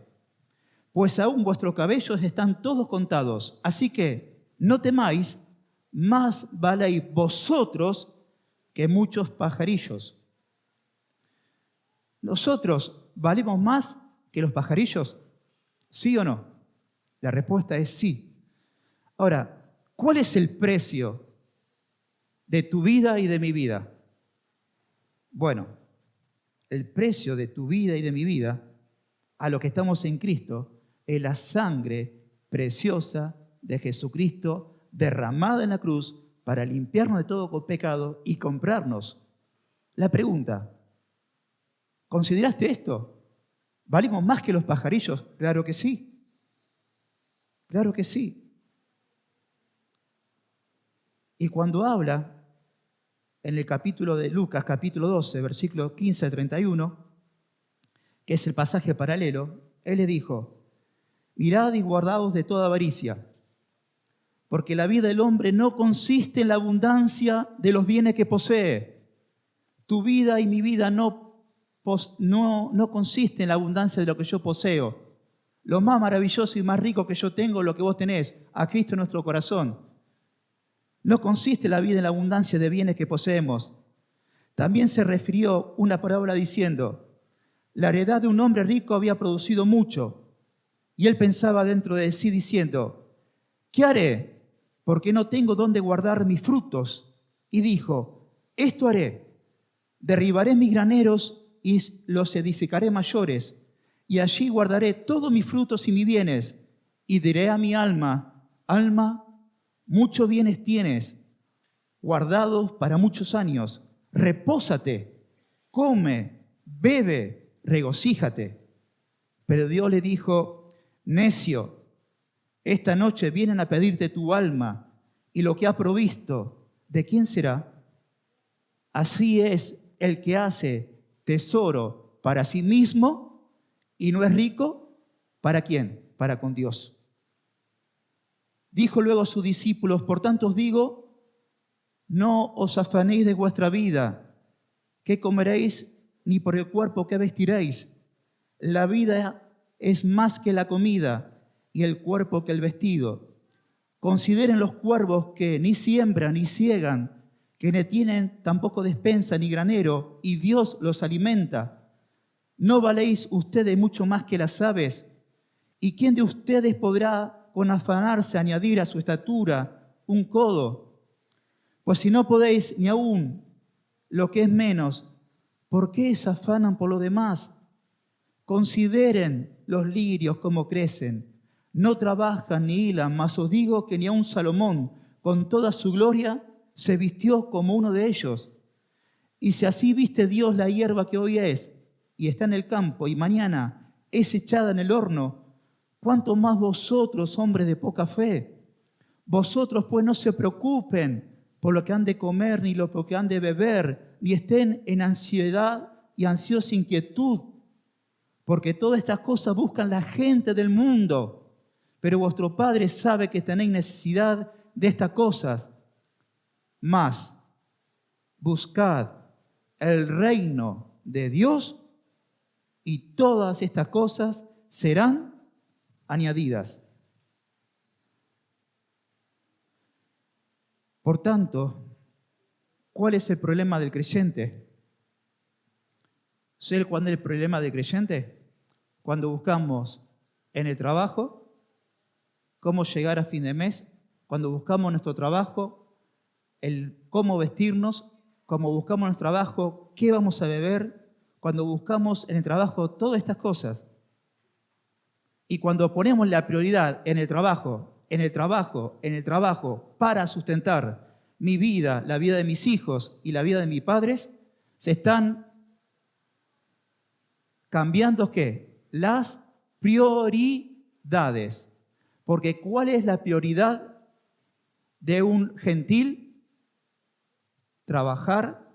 pues aún vuestros cabellos están todos contados. Así que no temáis, más valéis vosotros que muchos pajarillos. ¿Nosotros valemos más que los pajarillos? ¿Sí o no? La respuesta es sí. Ahora, ¿cuál es el precio de tu vida y de mi vida? Bueno, el precio de tu vida y de mi vida, a lo que estamos en Cristo, es la sangre preciosa de Jesucristo derramada en la cruz para limpiarnos de todo pecado y comprarnos. La pregunta, ¿consideraste esto? ¿Valimos más que los pajarillos? Claro que sí. Claro que sí. Y cuando habla en el capítulo de Lucas, capítulo 12, versículo 15 al 31, que es el pasaje paralelo, Él le dijo, mirad y guardaos de toda avaricia, porque la vida del hombre no consiste en la abundancia de los bienes que posee. Tu vida y mi vida no consiste en la abundancia de lo que yo poseo. Lo más maravilloso y más rico que yo tengo, lo que vos tenés, a Cristo en nuestro corazón. No consiste la vida en la abundancia de bienes que poseemos. También se refirió una parábola diciendo, la heredad de un hombre rico había producido mucho, y él pensaba dentro de sí diciendo, ¿qué haré? Porque no tengo dónde guardar mis frutos. Y dijo, esto haré, derribaré mis graneros y los edificaré mayores, y allí guardaré todos mis frutos y mis bienes, y diré a mi alma, alma, muchos bienes tienes, guardados para muchos años, repósate, come, bebe, regocíjate. Pero Dios le dijo, necio, esta noche vienen a pedirte tu alma, y lo que ha provisto, ¿de quién será? Así es el que hace tesoro para sí mismo y no es rico, ¿para quién? Para con Dios. Dijo luego a sus discípulos, por tanto os digo, no os afanéis de vuestra vida, qué comeréis, ni por el cuerpo qué vestiréis. La vida es más que la comida y el cuerpo que el vestido. Consideren los cuervos que ni siembran ni ciegan, que no tienen tampoco despensa ni granero, y Dios los alimenta. ¿No valéis ustedes mucho más que las aves? ¿Y quién de ustedes podrá con afanarse añadir a su estatura un codo? Pues si no podéis ni aún lo que es menos, ¿por qué se afanan por lo demás? Consideren los lirios como crecen. No trabajan ni hilan, mas os digo que ni aun Salomón, con toda su gloria, se vistió como uno de ellos. Y si así viste Dios la hierba que hoy es, y está en el campo, y mañana es echada en el horno, ¿cuánto más vosotros, hombres de poca fe? Vosotros pues no se preocupen por lo que han de comer, ni lo que han de beber, ni estén en ansiedad y ansiosa inquietud, porque todas estas cosas buscan la gente del mundo, pero vuestro Padre sabe que tenéis necesidad de estas cosas. Mas buscad el reino de Dios y todas estas cosas serán añadidas. Por tanto, ¿cuál es el problema del creyente? ¿Sabes cuál es el problema del creyente? Cuando buscamos en el trabajo cómo llegar a fin de mes, cuando buscamos nuestro trabajo el cómo vestirnos, como buscamos nuestro trabajo, qué vamos a beber, cuando buscamos en el trabajo todas estas cosas y cuando ponemos la prioridad en el trabajo, en el trabajo, en el trabajo para sustentar mi vida, la vida de mis hijos y la vida de mis padres, se están cambiando ¿qué? Las prioridades. Porque ¿cuál es la prioridad de un gentil? Trabajar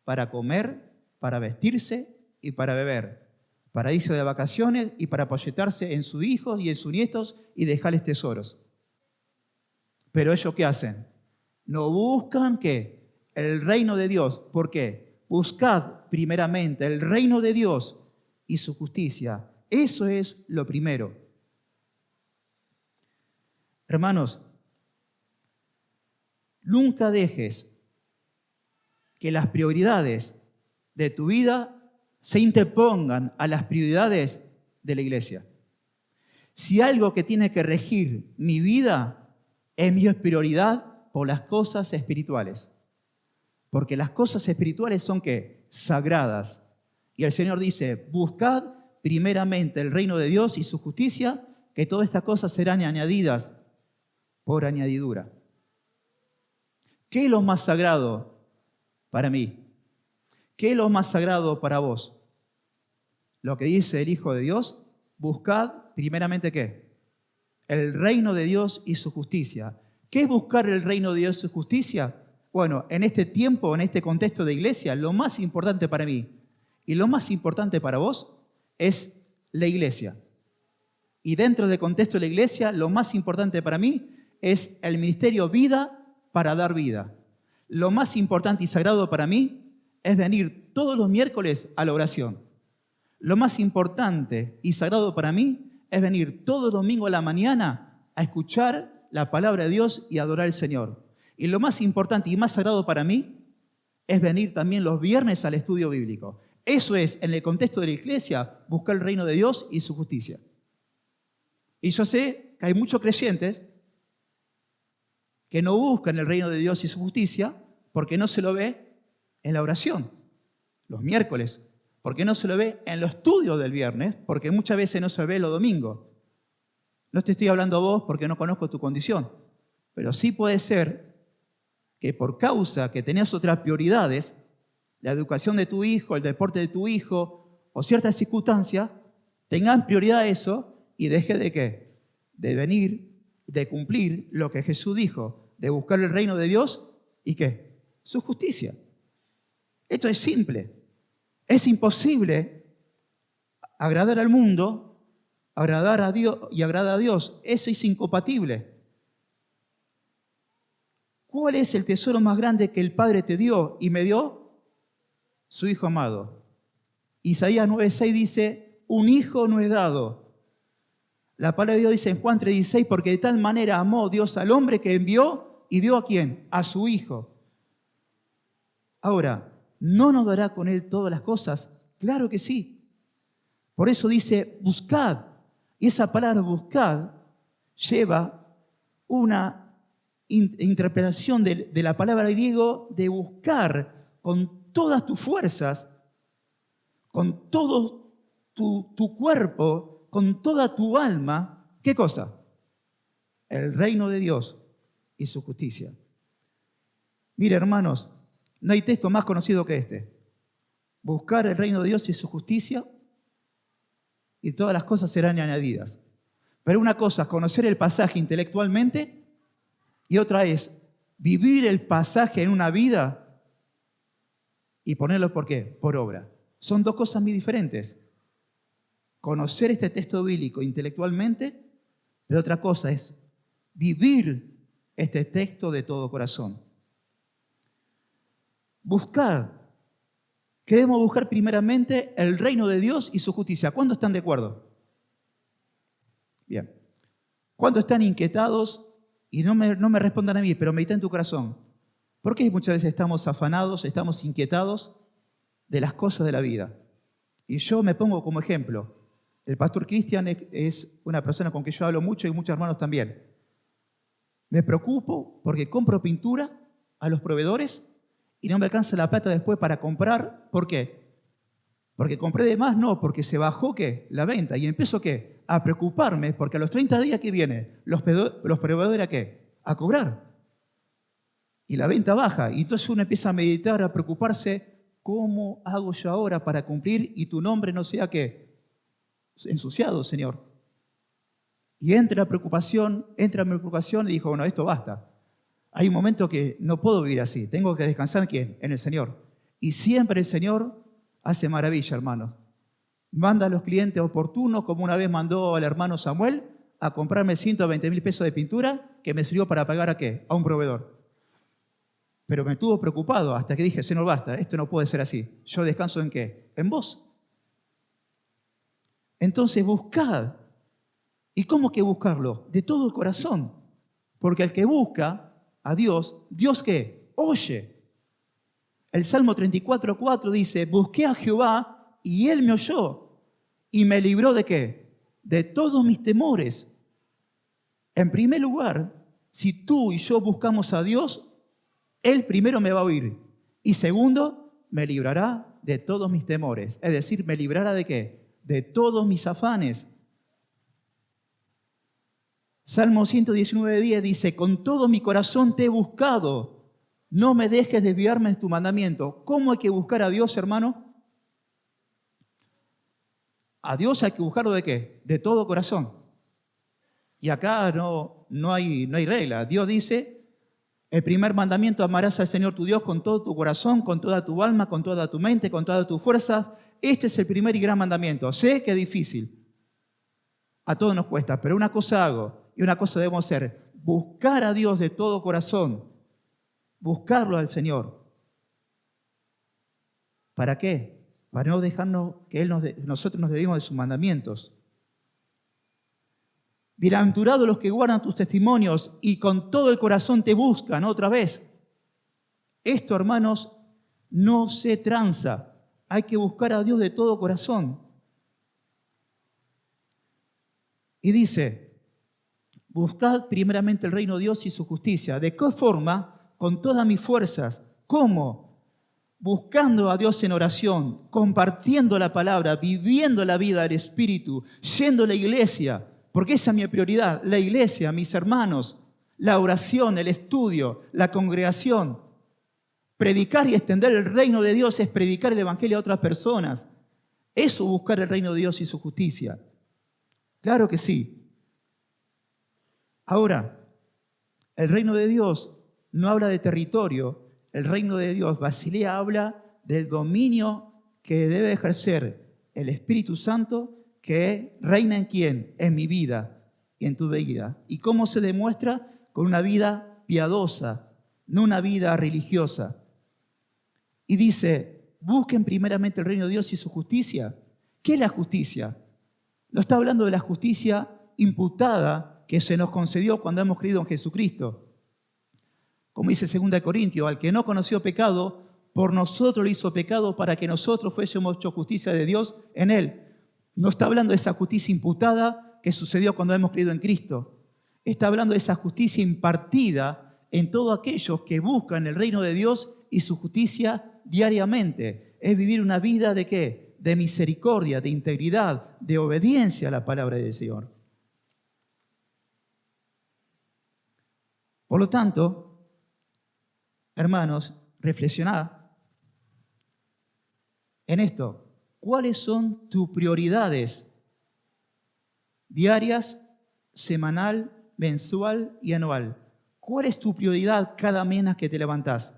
para comer, para vestirse y para beber, para irse de vacaciones y para apoyetarse en sus hijos y en sus nietos y dejarles tesoros. Pero ellos ¿qué hacen? No buscan ¿qué? El reino de Dios. ¿Por qué? Buscad primeramente el reino de Dios y su justicia. Eso es lo primero. Hermanos, nunca dejes que las prioridades de tu vida se interpongan a las prioridades de la iglesia. Si algo que tiene que regir mi vida es mi prioridad por las cosas espirituales. Porque las cosas espirituales son ¿qué? Sagradas. Y el Señor dice, buscad primeramente el reino de Dios y su justicia, que todas estas cosas serán añadidas por añadidura. ¿Qué es lo más sagrado para mí? ¿Qué es lo más sagrado para vos? Lo que dice el Hijo de Dios, buscad primeramente ¿qué? El reino de Dios y su justicia. ¿Qué es buscar el reino de Dios y su justicia? Bueno, en este tiempo, en este contexto de iglesia, lo más importante para mí y lo más importante para vos es la iglesia. Y dentro del contexto de la iglesia, lo más importante para mí es el ministerio vida para dar vida. Lo más importante y sagrado para mí es venir todos los miércoles a la oración. Lo más importante y sagrado para mí es venir todo domingo a la mañana a escuchar la palabra de Dios y adorar al Señor. Y lo más importante y más sagrado para mí es venir también los viernes al estudio bíblico. Eso es, en el contexto de la iglesia, buscar el reino de Dios y su justicia. Y yo sé que hay muchos creyentes que no buscan el reino de Dios y su justicia porque no se lo ve en la oración, los miércoles, porque no se lo ve en los estudios del viernes, porque muchas veces no se ve los domingos. No te estoy hablando a vos porque no conozco tu condición, pero sí puede ser que por causa que tenés otras prioridades, la educación de tu hijo, el deporte de tu hijo o ciertas circunstancias, tengan prioridad a eso y deje de ¿qué? De venir, de cumplir lo que Jesús dijo, de buscar el reino de Dios y ¿qué? Su justicia. Esto es simple. Es imposible agradar al mundo, agradar a Dios y agradar a Dios. Eso es incompatible. ¿Cuál es el tesoro más grande que el Padre te dio y me dio? Su Hijo amado. Isaías 9:6 dice, un hijo no es dado. La palabra de Dios dice en Juan 3:16, porque de tal manera amó Dios al hombre que envió y dio ¿a quién? A su Hijo. Ahora, ¿no nos dará con Él todas las cosas? Claro que sí. Por eso dice, buscad. Y esa palabra buscad lleva una interpretación de la palabra griego de buscar con todas tus fuerzas, con todo tu cuerpo, con toda tu alma. ¿Qué cosa? El reino de Dios y su justicia. Mire, hermanos, no hay texto más conocido que este. Buscar el reino de Dios y su justicia y todas las cosas serán añadidas. Pero una cosa es conocer el pasaje intelectualmente y otra es vivir el pasaje en una vida y ponerlo ¿por qué? Por obra. Son dos cosas muy diferentes. Conocer este texto bíblico intelectualmente, pero otra cosa es vivir este texto de todo corazón. Buscar. Queremos buscar primeramente el reino de Dios y su justicia. ¿Cuántos están de acuerdo? Bien. ¿Cuántos están inquietados? Y no me respondan a mí, pero medita en tu corazón. ¿Por qué muchas veces estamos afanados, estamos inquietados de las cosas de la vida? Y yo me pongo como ejemplo. El pastor Cristian es una persona con que yo hablo mucho y muchos hermanos también. Me preocupo porque compro pintura a los proveedores y no me alcanza la plata después para comprar. ¿Por qué? Porque compré de más, no, porque se bajó ¿qué? La venta. Y empiezo ¿qué? A preocuparme, porque a los 30 días que vienen, los proveedores ¿a qué? A cobrar. Y la venta baja. Y entonces uno empieza a meditar, a preocuparse, ¿cómo hago yo ahora para cumplir y tu nombre no sea ¿qué? Ensuciado, Señor? Y entra mi preocupación y dijo, bueno, esto basta. Hay un momento que no puedo vivir así. Tengo que descansar ¿en quién? En el Señor. Y siempre el Señor hace maravilla, hermanos. Manda a los clientes oportunos, como una vez mandó al hermano Samuel a comprarme 120.000 pesos de pintura que me sirvió para pagar ¿a qué? A un proveedor. Pero me tuvo preocupado hasta que dije, Señor, basta, esto no puede ser así. Yo descanso ¿en qué? En vos. Entonces buscad. ¿Y cómo que buscarlo? De todo el corazón. Porque el que busca a Dios, ¿Dios qué? Oye. El Salmo 34:4 dice, busqué a Jehová y Él me oyó y me libró ¿de qué? De todos mis temores. En primer lugar, si tú y yo buscamos a Dios, Él primero me va a oír. Y segundo, me librará de todos mis temores. Es decir, me librará ¿de qué? De todos mis afanes. Salmo 119:10 dice, con todo mi corazón te he buscado. No me dejes desviarme de tu mandamiento. ¿Cómo hay que buscar a Dios, hermano? A Dios hay que buscarlo ¿de qué? De todo corazón. Y acá no hay regla. Dios dice, el primer mandamiento, amarás al Señor tu Dios con todo tu corazón, con toda tu alma, con toda tu mente, con toda tu fuerza. Este es el primer y gran mandamiento. Sé que es difícil. A todos nos cuesta, pero una cosa hago y una cosa debemos hacer. Buscar a Dios de todo corazón. Buscarlo al Señor. ¿Para qué? Para no dejarnos que nosotros nos debimos de sus mandamientos. Bienaventurados los que guardan tus testimonios y con todo el corazón te buscan otra vez. Esto, hermanos, no se tranza. Hay que buscar a Dios de todo corazón. Y dice, buscad primeramente el reino de Dios y su justicia. ¿De qué forma? Con todas mis fuerzas. ¿Cómo? Buscando a Dios en oración, compartiendo la palabra, viviendo la vida del Espíritu, yendo a la iglesia, porque esa es mi prioridad, la iglesia, mis hermanos, la oración, el estudio, la congregación. Predicar y extender el reino de Dios es predicar el evangelio a otras personas. Eso, buscar el reino de Dios y su justicia. Claro que sí. Ahora, el reino de Dios no habla de territorio. El reino de Dios, Basilea, habla del dominio que debe ejercer el Espíritu Santo, que reina en quién, en mi vida y en tu vida. ¿Y cómo se demuestra? Con una vida piadosa, no una vida religiosa. Y dice, busquen primeramente el reino de Dios y su justicia. ¿Qué es la justicia? No está hablando de la justicia imputada que se nos concedió cuando hemos creído en Jesucristo. Como dice 2 Corintios, al que no conoció pecado, por nosotros lo hizo pecado para que nosotros fuésemos hecho justicia de Dios en Él. No está hablando de esa justicia imputada que sucedió cuando hemos creído en Cristo. Está hablando de esa justicia impartida en todos aquellos que buscan el reino de Dios y su justicia diariamente. Es vivir una vida ¿de qué? De misericordia, de integridad, de obediencia a la palabra del Señor. Por lo tanto, hermanos, reflexionad en esto. ¿Cuáles son tus prioridades diarias, semanal, mensual y anual? ¿Cuál es tu prioridad cada mañana que te levantás?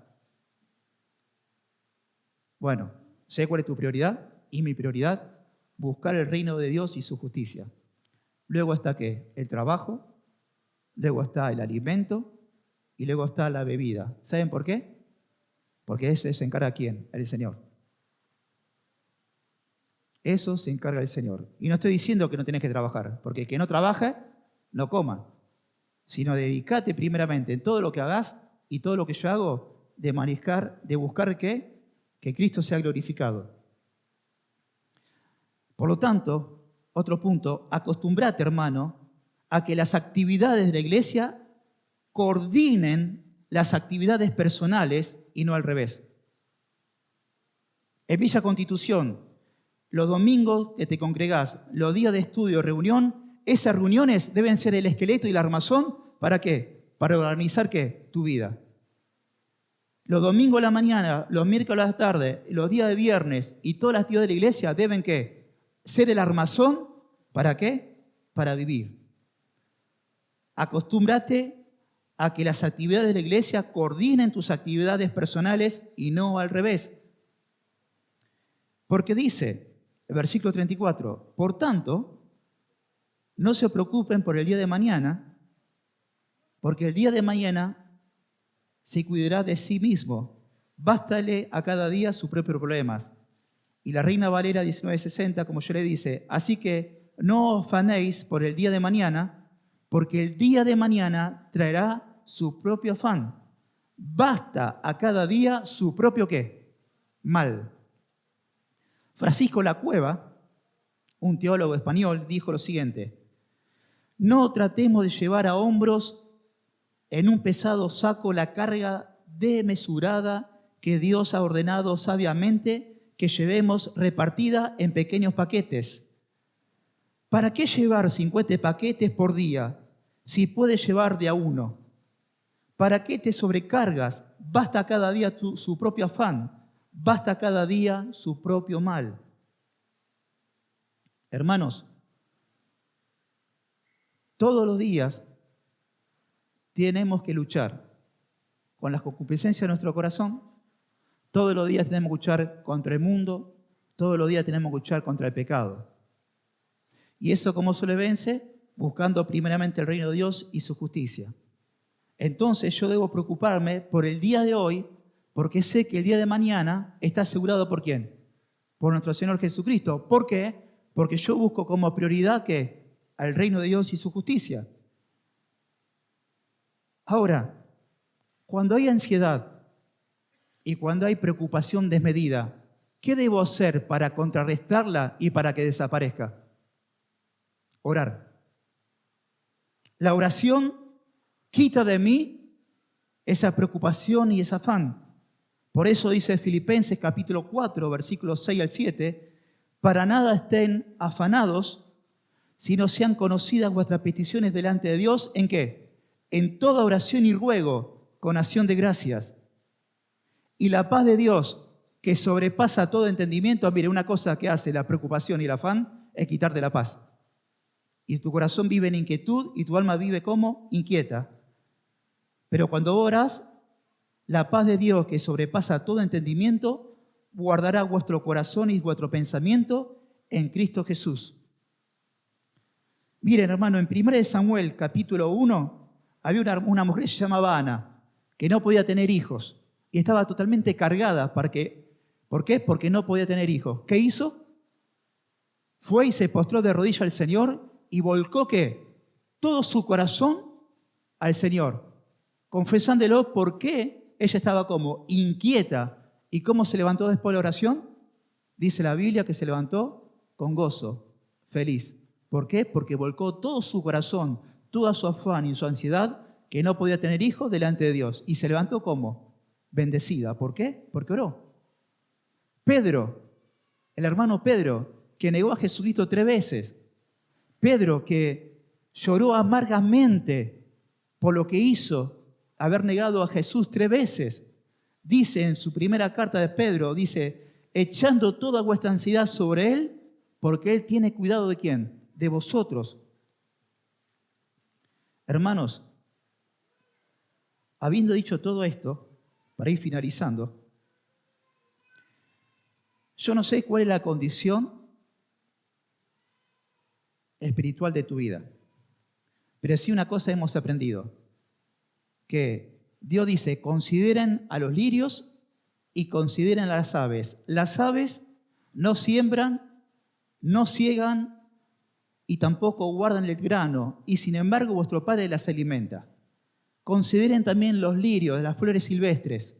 Bueno, sé cuál es tu prioridad y mi prioridad, buscar el reino de Dios y su justicia. Luego está ¿qué? El trabajo, luego está el alimento y luego está la bebida. ¿Saben por qué? Porque eso se encarga ¿quién? El Señor. Eso se encarga el Señor. Y no estoy diciendo que no tenés que trabajar, porque el que no trabaja, no coma. Sino dedicate primeramente en todo lo que hagas y todo lo que yo hago de buscar ¿qué? Que Cristo sea glorificado. Por lo tanto, otro punto, acostumbrate, hermano, a que las actividades de la iglesia coordinen las actividades personales y no al revés. En Villa Constitución, los domingos que te congregás, los días de estudio, reunión, esas reuniones deben ser el esqueleto y la armazón, ¿para qué? Para organizar, ¿qué? Tu vida. Los domingos a la mañana, los miércoles a la tarde, los días de viernes y todas las actividades de la iglesia deben, ¿qué? Ser el armazón, ¿para qué? Para vivir. Acostúmbrate a que las actividades de la iglesia coordinen tus actividades personales y no al revés. Porque dice, el versículo 34, por tanto, no se preocupen por el día de mañana, porque el día de mañana se cuidará de sí mismo. Bástale a cada día sus propios problemas. Y la Reina Valera 1960, como yo le dice, así que no os afanéis por el día de mañana, porque el día de mañana traerá su propio afán. Basta a cada día su propio ¿qué? Mal. Francisco Lacueva, un teólogo español, dijo lo siguiente: no tratemos de llevar a hombros en un pesado saco la carga desmesurada que Dios ha ordenado sabiamente que llevemos repartida en pequeños paquetes. ¿Para qué llevar 50 paquetes por día si puedes llevar de a uno? ¿Para qué te sobrecargas? Basta cada día su propio afán. Basta cada día su propio mal. Hermanos, todos los días tenemos que luchar con las concupiscencias de nuestro corazón. Todos los días tenemos que luchar contra el mundo. Todos los días tenemos que luchar contra el pecado. ¿Y eso cómo se le vence? Buscando primeramente el reino de Dios y su justicia. Entonces yo debo preocuparme por el día de hoy, porque sé que el día de mañana está asegurado ¿por quién? Por nuestro Señor Jesucristo. ¿Por qué? Porque yo busco como prioridad ¿qué? Al reino de Dios y su justicia. Ahora, cuando hay ansiedad y cuando hay preocupación desmedida, ¿qué debo hacer para contrarrestarla y para que desaparezca? Orar. La oración quita de mí esa preocupación y ese afán. Por eso dice Filipenses capítulo 4, versículos 6 al 7, para nada estén afanados, sino sean conocidas vuestras peticiones delante de Dios, ¿en qué? En toda oración y ruego, con acción de gracias. Y la paz de Dios, que sobrepasa todo entendimiento, mire, una cosa que hace la preocupación y el afán es quitarte la paz. Y tu corazón vive en inquietud y tu alma vive como inquieta. Pero cuando oras, la paz de Dios, que sobrepasa todo entendimiento, guardará vuestro corazón y vuestro pensamiento en Cristo Jesús. Miren, hermano, en 1 Samuel, capítulo 1, había una mujer que se llamaba Ana, que no podía tener hijos y estaba totalmente cargada. ¿Por qué? Porque no podía tener hijos. ¿Qué hizo? Fue y se postró de rodillas al Señor y volcó ¿qué? Todo su corazón al Señor, confesándolo porque ella estaba como inquieta. ¿Y cómo se levantó después de la oración? Dice la Biblia que se levantó con gozo, feliz. ¿Por qué? Porque volcó todo su corazón, toda su afán y su ansiedad, que no podía tener hijos, delante de Dios. Y se levantó como bendecida. ¿Por qué? Porque oró. Pedro, el hermano Pedro, que negó a Jesucristo 3 veces. Pedro, que lloró amargamente por lo que hizo, haber negado a Jesús 3 veces. Dice en su primera carta de Pedro, dice, echando toda vuestra ansiedad sobre Él, porque Él tiene cuidado ¿de quién? De vosotros. Hermanos, habiendo dicho todo esto, para ir finalizando, yo no sé cuál es la condición espiritual de tu vida, pero sí una cosa hemos aprendido, que Dios dice, consideren a los lirios y consideren a las aves. Las aves no siembran, no ciegan y tampoco guardan el grano, y sin embargo vuestro Padre las alimenta. Consideren también los lirios, las flores silvestres,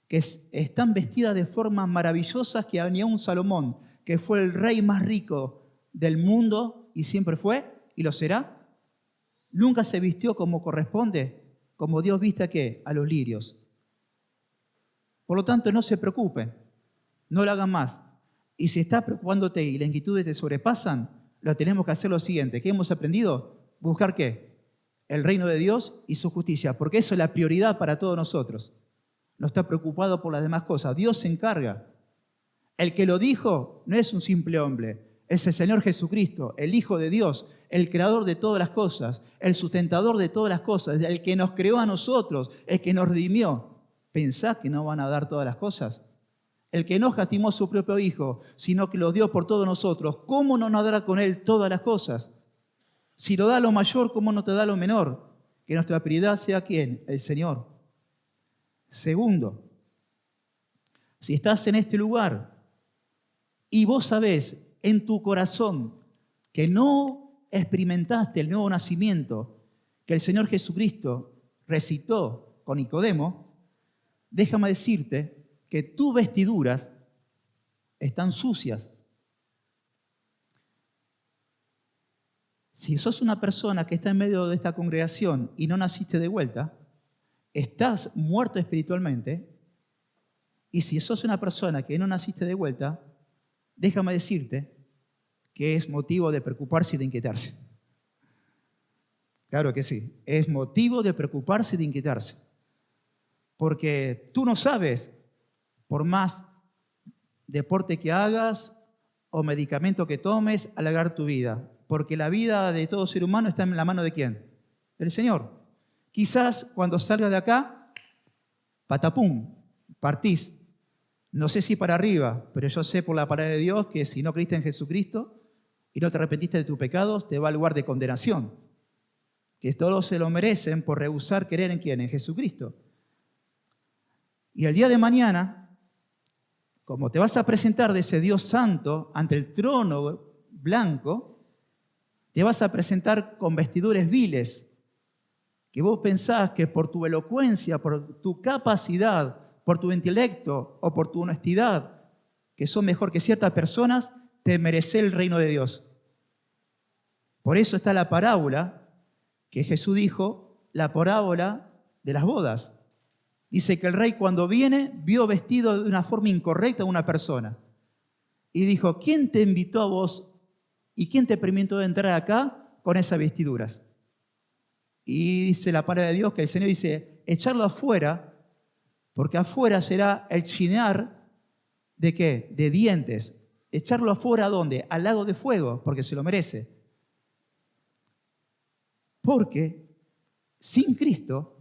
que están vestidas de formas maravillosas que ni aun Salomón, que fue el rey más rico del mundo y siempre fue y lo será, nunca se vistió como corresponde, como Dios viste a ¿qué? A los lirios. Por lo tanto, no se preocupen, no lo hagan más. Y si estás preocupándote y las inquietudes te sobrepasan, lo tenemos que hacer lo siguiente. ¿Qué hemos aprendido? ¿Buscar qué? El reino de Dios y su justicia, porque eso es la prioridad para todos nosotros. No está preocupado por las demás cosas. Dios se encarga. El que lo dijo no es un simple hombre, es el Señor Jesucristo, el Hijo de Dios, el creador de todas las cosas, el sustentador de todas las cosas, el que nos creó a nosotros, el que nos redimió. ¿Pensás que no van a dar todas las cosas? El que no escatimó a su propio Hijo, sino que lo dio por todos nosotros, ¿cómo no nos dará con Él todas las cosas? Si lo da lo mayor, ¿cómo no te da lo menor? Que nuestra prioridad sea ¿quién? El Señor. Segundo, si estás en este lugar y vos sabés en tu corazón que no experimentaste el nuevo nacimiento que el Señor Jesucristo recitó con Nicodemo, déjame decirte que tus vestiduras están sucias. Si sos una persona que está en medio de esta congregación y no naciste de vuelta, estás muerto espiritualmente. Y si sos una persona que no naciste de vuelta, déjame decirte que es motivo de preocuparse y de inquietarse. Claro que sí, es motivo de preocuparse y de inquietarse. Porque tú no sabes, por más deporte que hagas o medicamento que tomes, alargar tu vida. Porque la vida de todo ser humano está en la mano ¿de quién? Del Señor. Quizás cuando salgas de acá, patapum, partís. No sé si para arriba, pero yo sé por la palabra de Dios que si no creíste en Jesucristo y no te arrepentiste de tus pecados, te va al lugar de condenación. Que todos se lo merecen por rehusar creer en quién, en Jesucristo. Y el día de mañana, como te vas a presentar de ese Dios santo ante el trono blanco, te vas a presentar con vestiduras viles, que vos pensás que por tu elocuencia, por tu capacidad, por tu intelecto o por tu honestidad, que son mejor que ciertas personas, te mereces el reino de Dios. Por eso está la parábola que Jesús dijo, la parábola de las bodas. Dice que el rey cuando viene vio vestido de una forma incorrecta a una persona. Y dijo, ¿quién te invitó a vos y quién te permitió entrar acá con esas vestiduras? Y dice la palabra de Dios que el Señor dice, echarlo afuera, porque afuera será el chinear ¿de qué? De dientes. Echarlo afuera ¿a dónde? Al lago de fuego, porque se lo merece. Porque sin Cristo,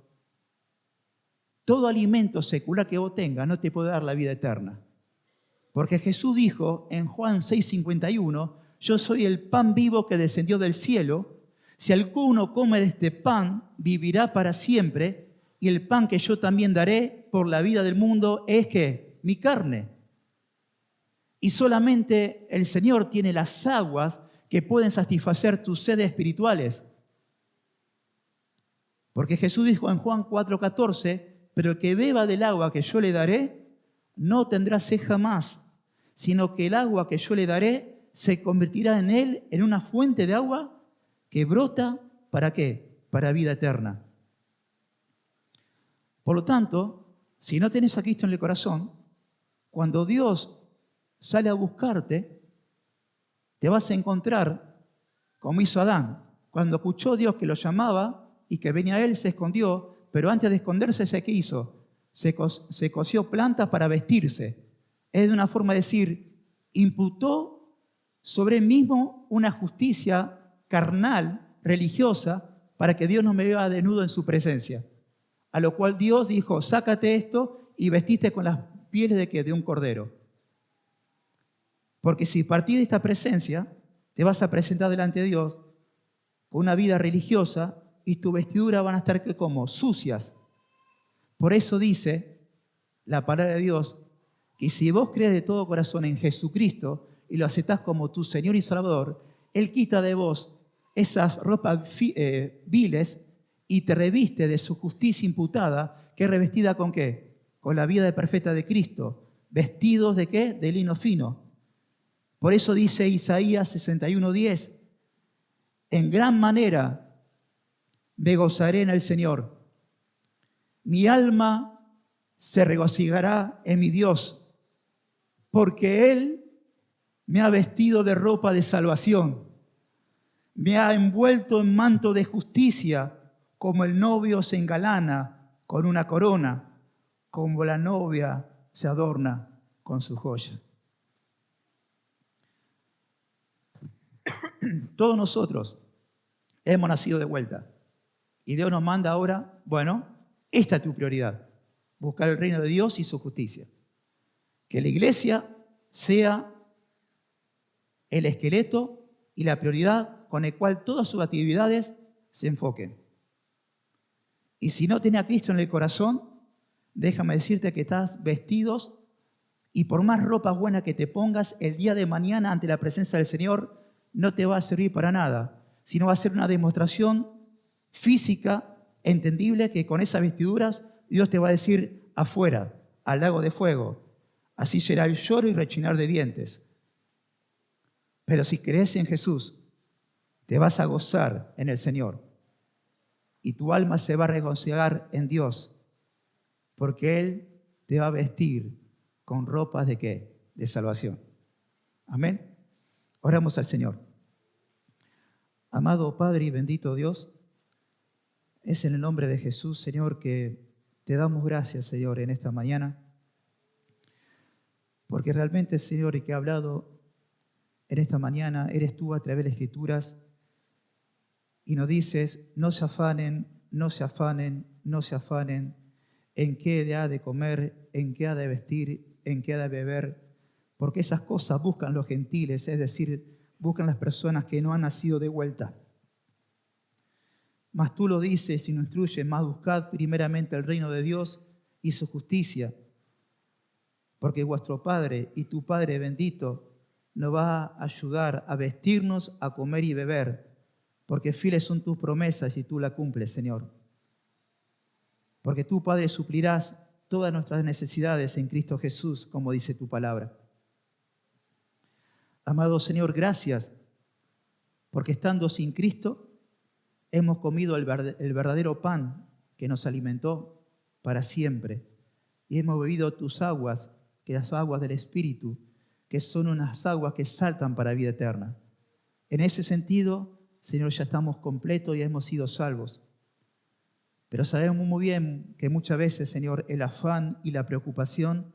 todo alimento secular que vos tengas no te puede dar la vida eterna. Porque Jesús dijo en Juan 6:51, yo soy el pan vivo que descendió del cielo. Si alguno come de este pan, vivirá para siempre. Y el pan que yo también daré por la vida del mundo es ¿qué? Mi carne. Y solamente el Señor tiene las aguas que pueden satisfacer tus sedes espirituales. Porque Jesús dijo en Juan 4:14, pero el que beba del agua que yo le daré, no tendrá sed jamás, sino que el agua que yo le daré se convertirá en él en una fuente de agua que brota, ¿para qué? Para vida eterna. Por lo tanto, si no tenés a Cristo en el corazón, cuando Dios sale a buscarte, te vas a encontrar como hizo Adán. Cuando escuchó Dios que lo llamaba y que venía a él, se escondió, pero antes de esconderse, ¿qué hizo? Se cosió plantas para vestirse. Es de una forma de decir, imputó sobre él mismo una justicia carnal, religiosa, para que Dios no me vea desnudo en su presencia. A lo cual Dios dijo, sácate esto y vestiste con las pieles ¿de qué? De un cordero. Porque si partís de esta presencia, te vas a presentar delante de Dios con una vida religiosa y tu vestidura van a estar como sucias. Por eso dice la palabra de Dios que si vos crees de todo corazón en Jesucristo y lo aceptás como tu Señor y Salvador, Él quita de vos esas ropas viles y te reviste de su justicia imputada, que es revestida ¿con qué? Con la vida perfecta de Cristo. ¿Vestidos de qué? De lino fino. Por eso dice Isaías 61:10, en gran manera me gozaré en el Señor. Mi alma se regocijará en mi Dios, porque Él me ha vestido de ropa de salvación, me ha envuelto en manto de justicia, como el novio se engalana con una corona, como la novia se adorna con su joya. Todos nosotros hemos nacido de vuelta. Y Dios nos manda ahora, bueno, esta es tu prioridad. Buscar el reino de Dios y su justicia. Que la iglesia sea el esqueleto y la prioridad con el cual todas sus actividades se enfoquen. Y si no tenés a Cristo en el corazón, déjame decirte que estás vestidos y por más ropa buena que te pongas, el día de mañana ante la presencia del Señor no te va a servir para nada, sino va a ser una demostración física, entendible, que con esas vestiduras Dios te va a decir afuera, al lago de fuego. Así será el lloro y rechinar de dientes. Pero si crees en Jesús, te vas a gozar en el Señor. Y tu alma se va a regocijar en Dios, porque Él te va a vestir con ropas ¿de qué? De salvación. Amén. Oramos al Señor. Amado Padre y bendito Dios, es en el nombre de Jesús, Señor, que te damos gracias, Señor, en esta mañana. Porque realmente, Señor, y que he hablado en esta mañana, eres tú a través de las Escrituras y nos dices, no se afanen, no se afanen, no se afanen en qué ha de comer, en qué ha de vestir, en qué ha de beber, porque esas cosas buscan los gentiles, es decir, buscan las personas que no han nacido de vuelta. Mas tú lo dices y nos instruyes, más buscad primeramente el reino de Dios y su justicia, porque vuestro Padre y tu Padre bendito nos va a ayudar a vestirnos, a comer y beber, porque fieles son tus promesas y tú las cumples, Señor. Porque tú, Padre, suplirás todas nuestras necesidades en Cristo Jesús, como dice tu palabra. Amado Señor, gracias, porque estando sin Cristo, hemos comido el verdadero pan que nos alimentó para siempre. Y hemos bebido tus aguas, que las aguas del Espíritu, que son unas aguas que saltan para vida eterna. En ese sentido, Señor, ya estamos completos y hemos sido salvos. Pero sabemos muy bien que muchas veces, Señor, el afán y la preocupación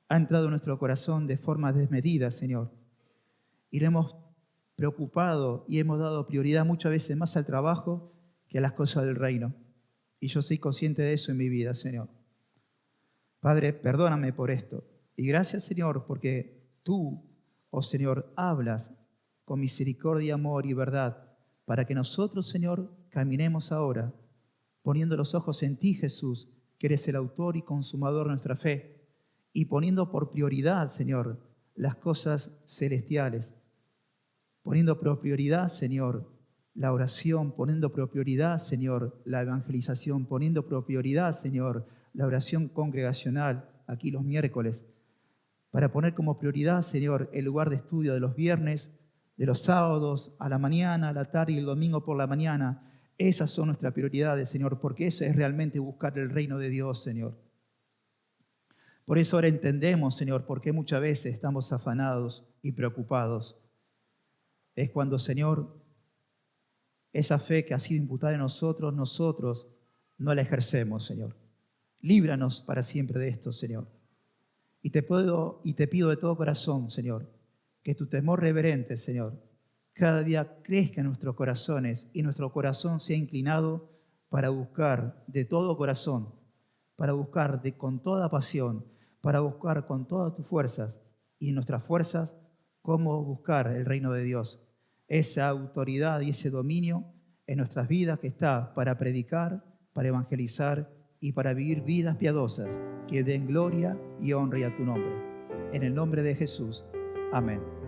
ha entrado en nuestro corazón de forma desmedida, Señor. Y le hemos preocupado y hemos dado prioridad muchas veces más al trabajo que a las cosas del reino. Y yo soy consciente de eso en mi vida, Señor. Padre, perdóname por esto. Y gracias, Señor, porque tú, oh Señor, hablas con misericordia, amor y verdad, para que nosotros, Señor, caminemos ahora, poniendo los ojos en ti, Jesús, que eres el autor y consumador de nuestra fe, y poniendo por prioridad, Señor, las cosas celestiales, poniendo por prioridad, Señor, la oración, poniendo por prioridad, Señor, la evangelización, poniendo por prioridad, Señor, la oración congregacional, aquí los miércoles, para poner como prioridad, Señor, el lugar de estudio de los viernes, de los sábados, a la mañana, a la tarde y el domingo por la mañana. Esas son nuestras prioridades, Señor, porque eso es realmente buscar el reino de Dios, Señor. Por eso ahora entendemos, Señor, por qué muchas veces estamos afanados y preocupados. Es cuando, Señor, esa fe que ha sido imputada en nosotros no la ejercemos, Señor. Líbranos para siempre de esto, Señor. Y te pido de todo corazón, Señor, que tu temor reverente, Señor, cada día crezca en nuestros corazones y nuestro corazón sea inclinado para buscar de todo corazón, para buscar con toda pasión, para buscar con todas tus fuerzas y nuestras fuerzas cómo buscar el reino de Dios. Esa autoridad y ese dominio en nuestras vidas que está para predicar, para evangelizar y para vivir vidas piadosas que den gloria y honra a tu nombre. En el nombre de Jesús. Amén.